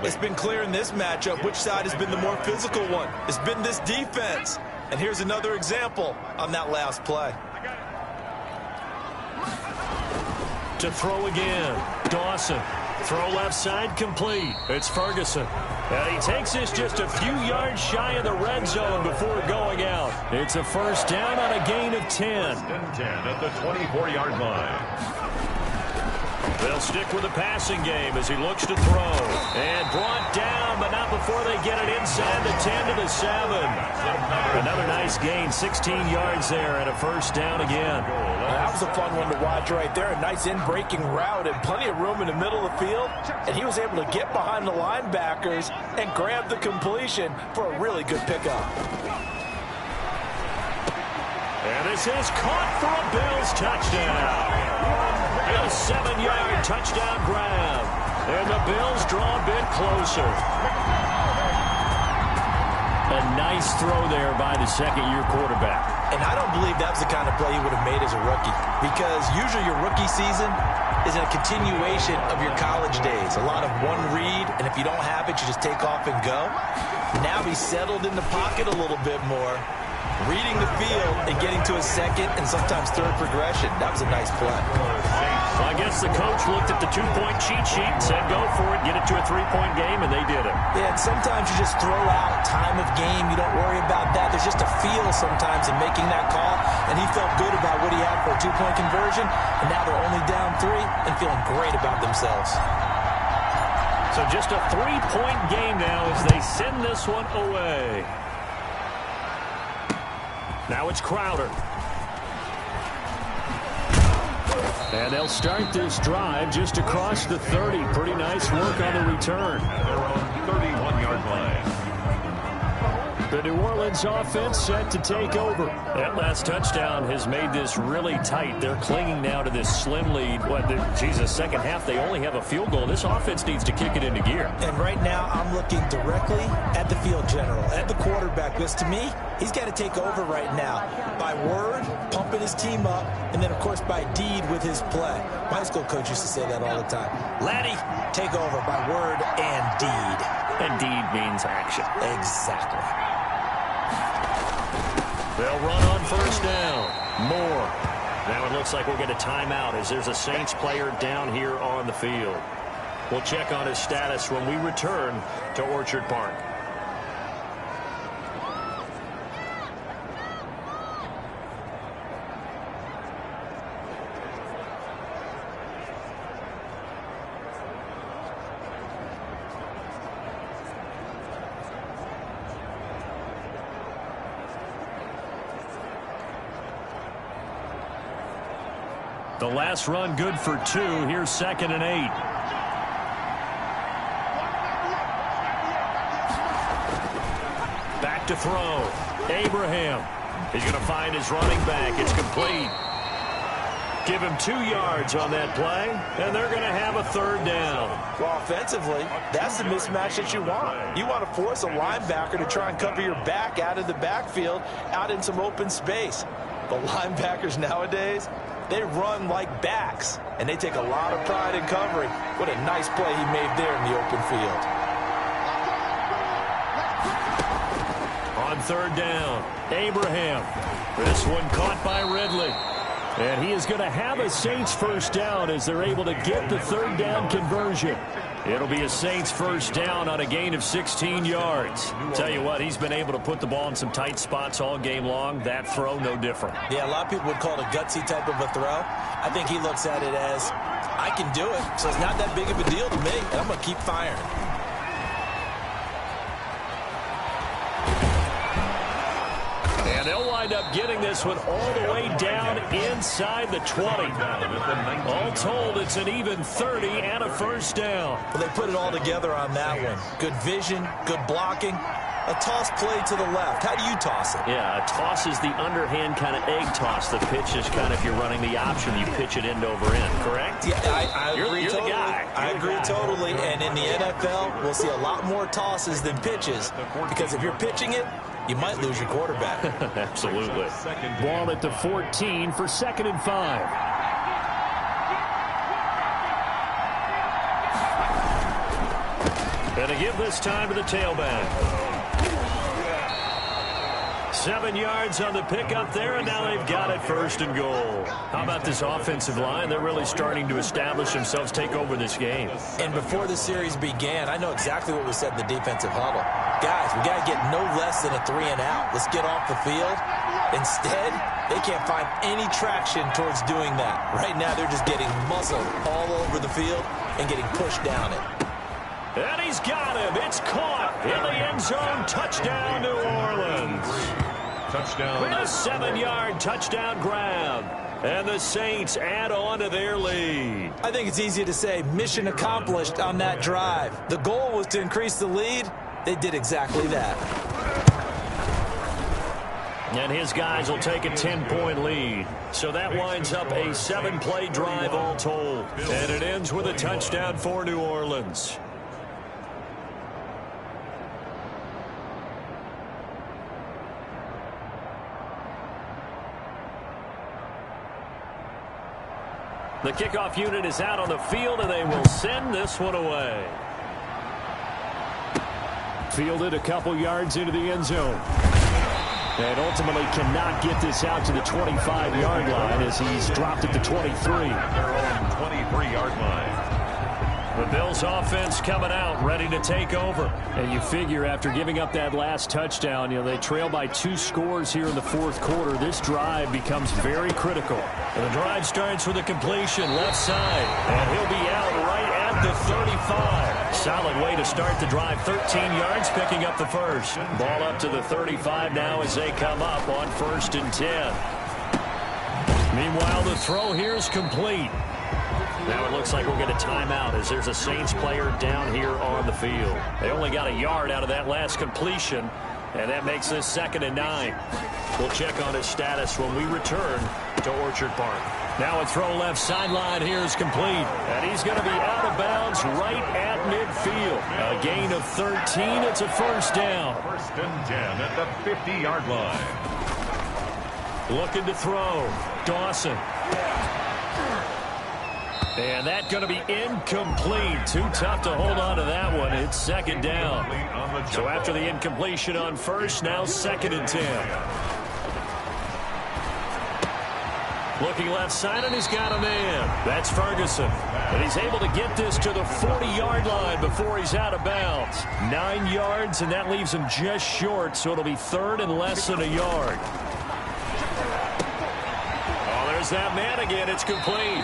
It's been clear in this matchup which side has been the more physical one. It's been this defense. And here's another example on that last play. To throw again, Dawson. Throw left side complete. It's Ferguson. And he takes this just a few yards shy of the red zone before going out. It's a first down on a gain of 10. 10 at the 24-yard line. They'll stick with the passing game as he looks to throw. And brought down, but not before they get it inside the 10 to the 7. Another nice gain, 16 yards there, and a first down again. That was a fun one to watch right there. A nice in-breaking route and plenty of room in the middle of the field. And he was able to get behind the linebackers and grab the completion for a really good pickup. And this is caught for a Bills touchdown. A 7-yard touchdown grab. And the Bills draw a bit closer. A nice throw there by the second-year quarterback. And I don't believe that was the kind of play he would have made as a rookie. Because usually your rookie season is a continuation of your college days. A lot of one read, and if you don't have it, you just take off and go. Now he's settled in the pocket a little bit more, reading the field and getting to a second and sometimes third progression. That was a nice play. Well, I guess the coach looked at the two-point cheat sheet and said, go for it, get it to a three-point game, and they did it. Yeah, and sometimes you just throw out time of game. You don't worry about that. There's just a feel sometimes in making that call, and he felt good about what he had for a two-point conversion, and now they're only down 3 and feeling great about themselves. So just a 3-point game now as they send this one away. Now it's Crowder. And they'll start this drive just across the 30. Pretty nice work on the return. At their own 31-yard line. The New Orleans offense set to take over. That last touchdown has made this really tight. They're clinging now to this slim lead. Second half, they only have a field goal. This offense needs to kick it into gear. And right now, I'm looking directly at the field general, at the quarterback, because to me, he's got to take over right now. By word, pumping his team up, and then, of course, by deed with his play. My high school coach used to say that all the time. Laddie, take over by word and deed. And deed means action. Exactly. They'll run on first down. Moore. Now it looks like we'll get a timeout as there's a Saints player down here on the field. We'll check on his status when we return to Orchard Park. The last run good for 2. Here's 2nd and 8. Back to throw. Abraham. He's going to find his running back. It's complete. Give him 2 yards on that play, and they're going to have a third down. Well, offensively, that's the mismatch that you want. You want to force a linebacker to try and cover your back out of the backfield, out in some open space. But linebackers nowadays, they run like backs, and they take a lot of pride in covering. What a nice play he made there in the open field. On third down, Abraham. This one caught by Ridley. And he is going to have a Saints first down as they're able to get the third down conversion. It'll be a Saints first down on a gain of 16 yards. Tell you what, he's been able to put the ball in some tight spots all game long. That throw, no different. Yeah, a lot of people would call it a gutsy type of a throw. I think he looks at it as, I can do it, so it's not that big of a deal to me, and I'm going to keep firing. And they'll wind up getting this one all the way down inside the 20. All told, it's an even 30 and a first down. Well, they put it all together on that one. Good vision, good blocking. A toss play to the left. How do you toss it? Yeah, a toss is the underhand kind of egg toss. The pitch is kind of, if you're running the option, you pitch it end over end, correct? Yeah, I agree you're totally. The guy. I agree totally. And in the NFL, we'll see a lot more tosses than pitches. Because if you're pitching it, you might lose your quarterback. Absolutely. Ball at the 14 for 2nd and 5. And to give this time to the tailback. 7 yards on the pickup there, and now they've got it 1st and goal. How about this offensive line? They're really starting to establish themselves, take over this game. And before the series began, I know exactly what was said in the defensive huddle. Guys, we got to get no less than a 3-and-out. Let's get off the field. Instead, they can't find any traction towards doing that. Right now, they're just getting muzzled all over the field and getting pushed down it. And he's got him. It's caught in the end zone. Touchdown, New Orleans. Touchdown. With a 7-yard touchdown grab. And the Saints add on to their lead. I think it's easy to say mission accomplished on that drive. The goal was to increase the lead. They did exactly that. And his guys will take a 10-point lead. So that winds up a 7-play drive all told. And it ends with a touchdown for New Orleans. The kickoff unit is out on the field, and they will send this one away. Fielded a couple yards into the end zone. And ultimately cannot get this out to the 25-yard line as he's dropped at the 23. Their own 23-yard line. The Bills offense coming out, ready to take over. And you figure after giving up that last touchdown, they trail by 2 scores here in the 4th quarter. This drive becomes very critical. And the drive starts with a completion left side. And he'll be out right at the 35. Solid way to start the drive. 13 yards, picking up the first. Ball up to the 35 now as they come up on 1st and 10. Meanwhile, the throw here is complete. Now it looks like we'll get a timeout as there's a Saints player down here on the field. They only got a yard out of that last completion, and that makes this 2nd and 9. We'll check on his status when we return to Orchard Park. Now a throw left sideline here is complete, and he's going to be out of bounds right at midfield. A gain of 13. It's a 1st down. 1st and 10 at the 50-yard line. Looking to throw. Dawson. And that's going to be incomplete. Too tough to hold on to that one. It's 2nd down. So after the incompletion on 1st, now 2nd and 10. Looking left side, and he's got a man. That's Ferguson. And he's able to get this to the 40-yard line before he's out of bounds. 9 yards, and that leaves him just short, so it'll be 3rd and less than a yard. Oh, there's that man again. It's complete.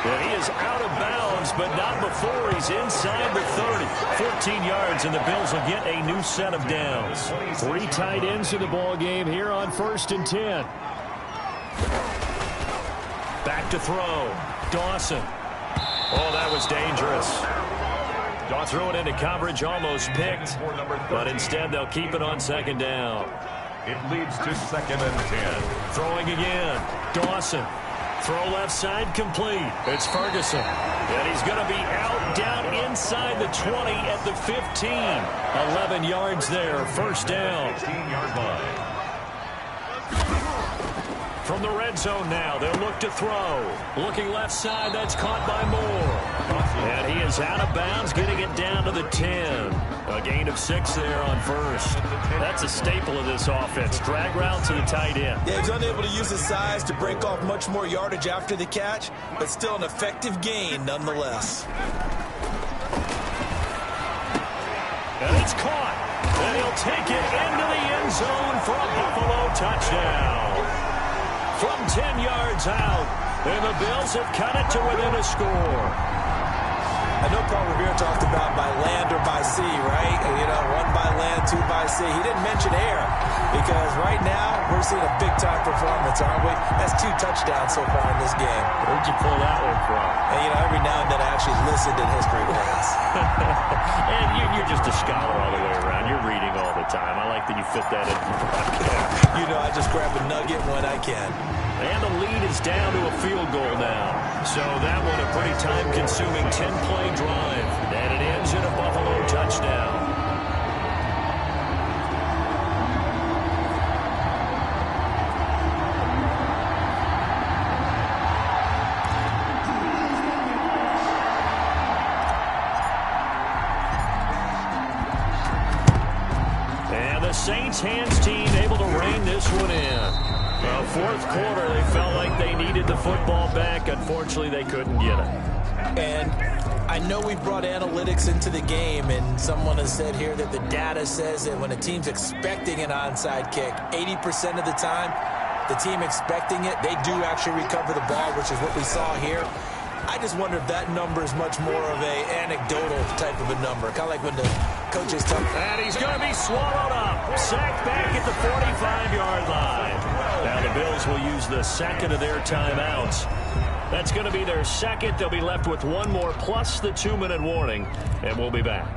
And he is out of bounds, but not before he's inside the 30. 14 yards, and the Bills will get a new set of downs. 3 tight ends in the ball game here on 1st and 10. Back to throw. Dawson. Oh, that was dangerous. Dawson threw it into coverage, almost picked, but instead they'll keep it on 2nd down. It leads to 2nd and 10. Throwing again. Dawson. Throw left side complete. It's Ferguson. And he's going to be out down inside the 20 at the 15. 11 yards there. 1st down. 15-yard line. From the red zone now, they'll look to throw. Looking left side, that's caught by Moore. And he is out of bounds, getting it down to the 10. A gain of 6 there on 1st. That's a staple of this offense. Drag route to the tight end. Yeah, he's unable to use his size to break off much more yardage after the catch, but still an effective gain nonetheless. And it's caught. And he'll take it into the end zone for a Buffalo touchdown. From 10 yards out, and the Bills have cut it to within a score. I know Paul Revere talked about by land or by sea, right? 1 by land, 2 by see. He didn't mention air because right now we're seeing a big-time performance, aren't we? That's 2 touchdowns so far in this game. Where'd you pull that one from? And, you know, every now and then I actually listened in history class. And you're just a scholar all the way around. You're reading all the time. I like that you fit that in your podcast. You know, I just grab a nugget when I can. And the lead is down to a field goal now. So that one a pretty time-consuming 10-play drive. And it ends in a Buffalo touchdown. Saints hands team able to rein this one in. Well, fourth quarter, they felt like they needed the football back. Unfortunately, they couldn't get it. And I know we brought analytics into the game, and someone has said here that the data says that when a team's expecting an onside kick, 80% of the time, the team expecting it, they do actually recover the ball, which is what we saw here. I just wonder if that number is much more of a anecdotal type of a number, kind of like when the coaches talk. And he's going to be swallowed up. Sacked back at the 45-yard line. Now the Bills will use the second of their timeouts. That's going to be their second. They'll be left with one more plus the 2-minute warning, and we'll be back.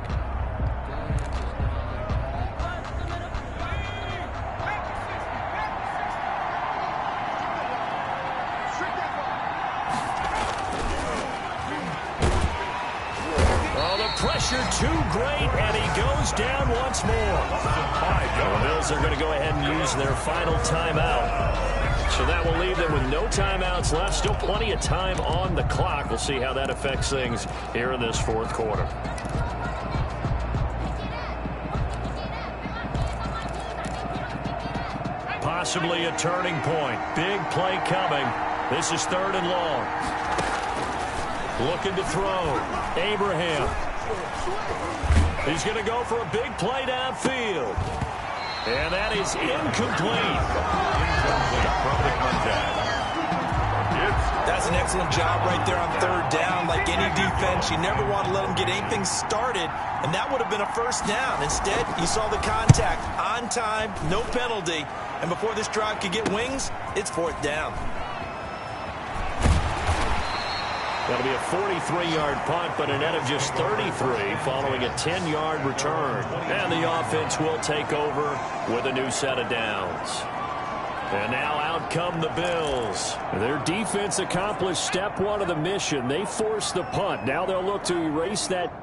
Pressure too great, and he goes down once more. The Bills are going to go ahead and use their final timeout. So that will leave them with no timeouts left. Still plenty of time on the clock. We'll see how that affects things here in this fourth quarter. Possibly a turning point. Big play coming. This is 3rd and long. Looking to throw. Abraham. He's going to go for a big play downfield. And that is incomplete. From the contact. That's an excellent job right there on 3rd down. Like any defense, you never want to let them get anything started, and that would have been a first down. Instead, you saw the contact on time, no penalty, and before this drive could get wings, it's 4th down. That'll be a 43-yard punt, but a net of just 33 following a 10-yard return. And the offense will take over with a new set of downs. And now out come the Bills. Their defense accomplished step 1 of the mission. They forced the punt. Now they'll look to erase that.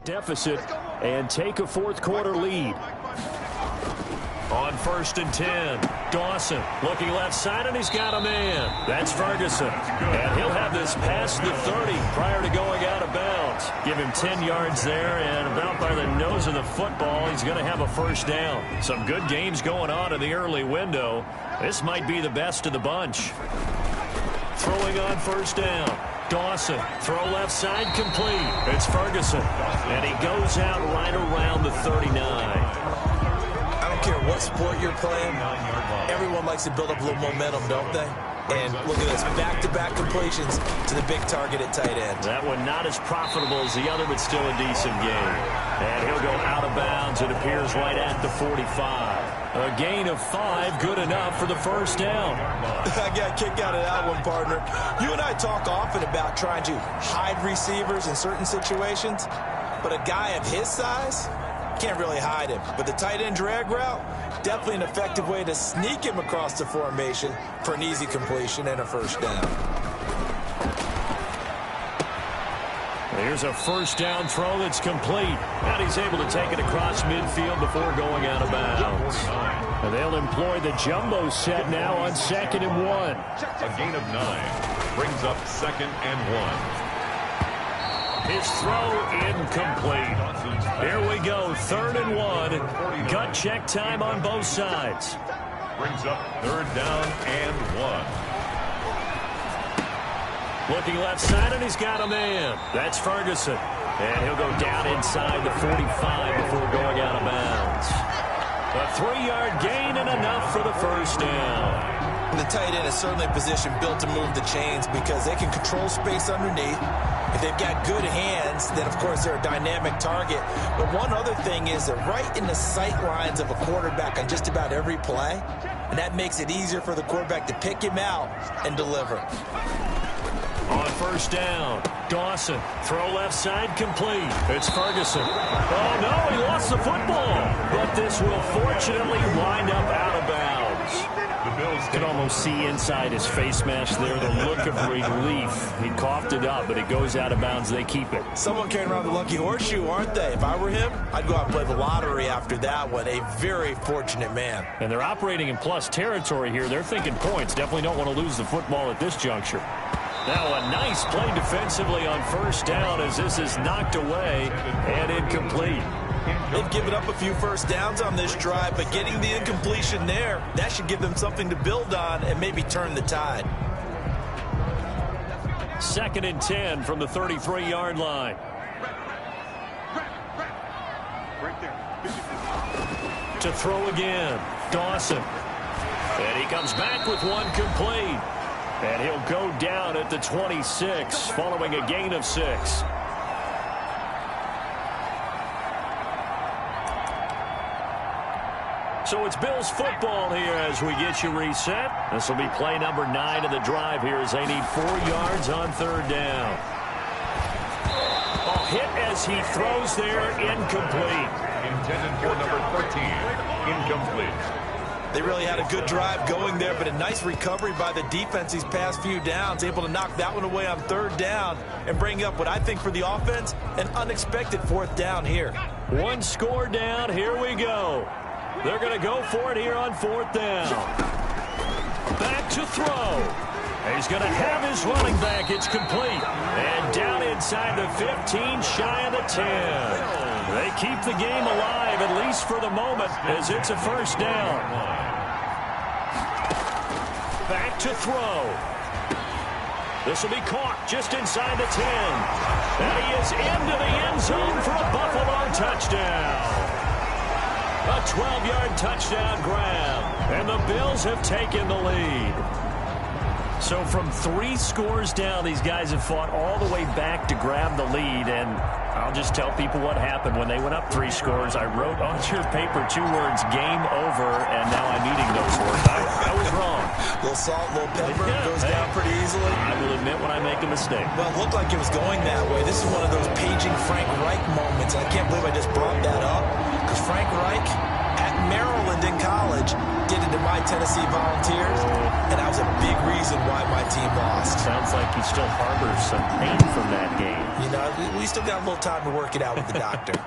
Deficit and take a fourth quarter lead. On 1st and 10, Dawson looking left side, and he's got a man. That's Ferguson. And he'll have this past the 30 prior to going out of bounds. Give him 10 yards there, and about by the nose of the football, he's going to have a first down. Some good games going on in the early window. This might be the best of the bunch. Throwing on 1st down. Dawson, throw left side, complete. It's Ferguson, and he goes out right around the 39. I don't care what sport you're playing, everyone likes to build up a little momentum, don't they? And look at this, back-to-back completions to the big target at tight end. That one not as profitable as the other, but still a decent game. And he'll go out of bounds. It appears right at the 45. A gain of 5, good enough for the first down. I got a kick out of that one, partner. You and I talk often about trying to hide receivers in certain situations, but a guy of his size can't really hide him. But the tight end drag route, definitely an effective way to sneak him across the formation for an easy completion and a first down. Here's a first down throw that's complete. And he's able to take it across midfield before going out of bounds. And they'll employ the jumbo set now on 2nd and 1. A gain of 9 brings up 2nd and 1. His throw incomplete. Here we go, 3rd and 1. Gut check time on both sides. Brings up 3rd down and 1. Looking left side, and he's got a man. That's Ferguson. And he'll go down inside the 45 before going out of bounds. A 3-yard gain and enough for the first down. The tight end is certainly a position built to move the chains because they can control space underneath. If they've got good hands, then, of course, they're a dynamic target. But one other thing is they're right in the sight lines of a quarterback on just about every play, and that makes it easier for the quarterback to pick him out and deliver. On first down, Dawson. Throw left side complete. It's Ferguson. Oh, no, he lost the football. But this will fortunately wind up out of bounds. The Bills You can almost see inside his face mask there the look of relief. He coughed it up, but it goes out of bounds. They keep it. Someone carrying around the lucky horseshoe, aren't they? If I were him, I'd go out and play the lottery after that one. A very fortunate man. And they're operating in plus territory here. They're thinking points. Definitely don't want to lose the football at this juncture. Now a nice play defensively on first down as this is knocked away and incomplete. They've given up a few first downs on this drive, but getting the incompletion there, that should give them something to build on and maybe turn the tide. 2nd and 10 from the 33-yard line. To throw again, Dawson. And he comes back with one complete. And he'll go down at the 26 following a gain of 6. So it's Bills football here as we get you reset. This will be play number 9 of the drive here as they need 4 yards on 3rd down. A hit as he throws there, incomplete. intended for number 13, incomplete. They really had a good drive going there, but a nice recovery by the defense these past few downs, able to knock that one away on 3rd down and bring up what I think for the offense, an unexpected 4th down here. One score down. Here we go. They're going to go for it here on 4th down. Back to throw. He's going to have his running back. It's complete. And down inside the 15, shy of the 10. They keep the game alive, at least for the moment, as it's a 1st down. Back to throw. This will be caught just inside the 10. And he is into the end zone for a Buffalo touchdown. A 12-yard touchdown grab. And the Bills have taken the lead. So from 3 scores down, these guys have fought all the way back to grab the lead. And I'll just tell people what happened when they went up 3 scores. I wrote on your paper 2 words, game over, and now I'm eating those words. I was wrong. A little salt, a little pepper, goes down pretty easily. I will admit when I make a mistake. Well, it looked like it was going that way. This is one of those paging Frank Reich moments. I can't believe I just brought that up, because Frank Reich at Maryland in college did it to my Tennessee Volunteers, and that was a big reason why my team lost. Sounds like he still harbors some pain from that game. You know, we still got a little time to work it out with the doctor.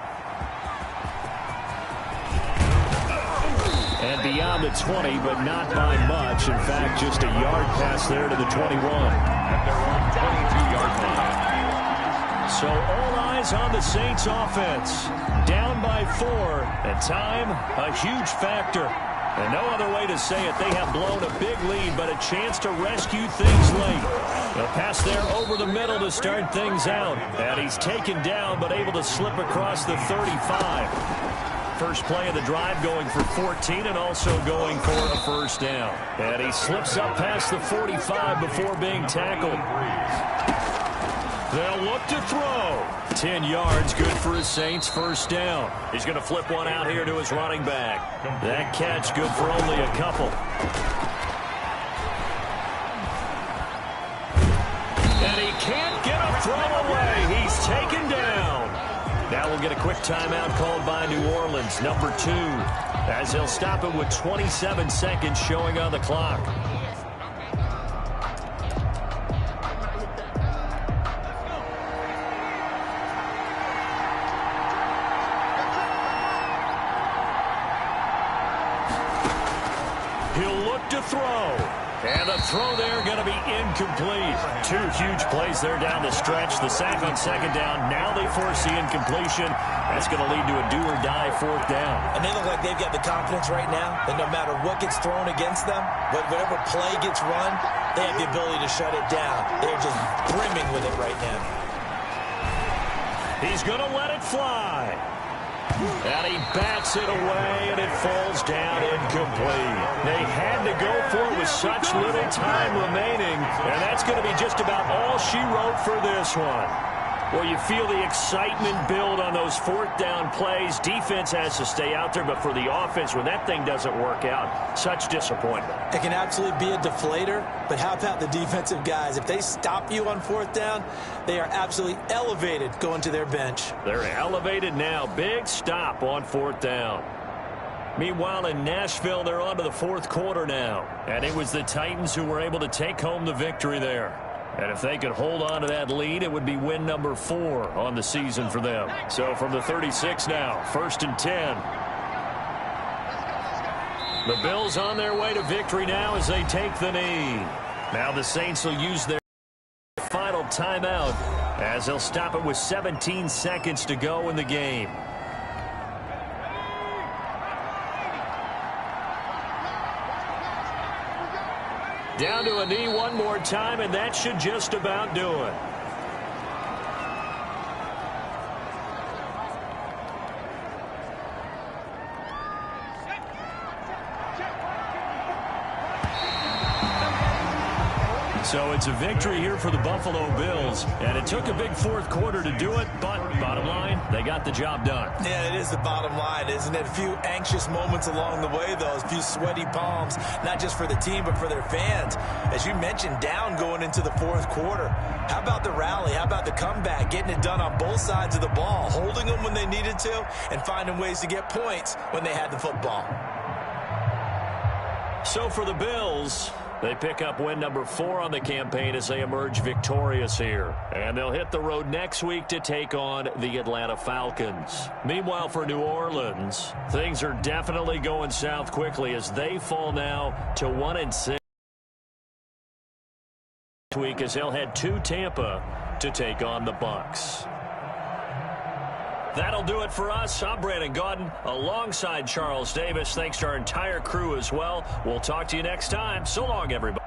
And beyond the 20, but not by much. In fact, just a yard pass there to the 21. At their own 22-yard line. So all eyes on the Saints offense. Down by 4. And time, a huge factor. And no other way to say it. They have blown a big lead, but a chance to rescue things late. A pass there over the middle to start things out. And he's taken down, but able to slip across the 35. First play of the drive going for 14 and also going for a 1st down. And he slips up past the 45 before being tackled. They'll look to throw. 10 yards, good for his Saints, 1st down. He's going to flip one out here to his running back. That catch good for only a couple. And he can't get a throw away. He's taken down. Now we'll get a quick timeout called by New Orleans, number 2, as they'll stop it with 27 seconds showing on the clock. throw. And the throw there going to be incomplete. Two huge plays there down the stretch. The sack on second down. Now they force the incompletion. That's going to lead to a do-or-die fourth down. And they look like they've got the confidence right now that no matter what gets thrown against them, whatever play gets run, they have the ability to shut it down. They're just brimming with it right now. He's going to let it fly. And he bats it away, and it falls down incomplete. They had to go for it with such little time remaining, and that's going to be just about all she wrote for this one. Well, you feel the excitement build on those fourth down plays. Defense has to stay out there, but for the offense, when that thing doesn't work out, such disappointment. It can absolutely be a deflator, but how about the defensive guys? If they stop you on fourth down, they are absolutely elevated going to their bench. They're elevated now. Big stop on fourth down. Meanwhile, in Nashville, they're on to the fourth quarter now. And it was the Titans who were able to take home the victory there. And if they could hold on to that lead, it would be win number 4 on the season for them. So from the 36 now, 1st and 10. The Bills on their way to victory now as they take the knee. Now the Saints will use their final timeout as they'll stop it with 17 seconds to go in the game. Down to a knee one more time, and that should just about do it. So it's a victory here for the Buffalo Bills, and it took a big fourth quarter to do it, but bottom line, they got the job done. Yeah, it is the bottom line, isn't it? A few anxious moments along the way, though, a few sweaty palms, not just for the team, but for their fans. As you mentioned, down going into the fourth quarter. How about the rally? How about the comeback? Getting it done on both sides of the ball, holding them when they needed to, and finding ways to get points when they had the football. So for the Bills, they pick up win number 4 on the campaign as they emerge victorious here. And they'll hit the road next week to take on the Atlanta Falcons. Meanwhile, for New Orleans, things are definitely going south quickly as they fall now to 1-6 week as they'll head to Tampa to take on the Bucs. That'll do it for us. I'm Brandon Gaudin alongside Charles Davis. Thanks to our entire crew as well. We'll talk to you next time. So long, everybody.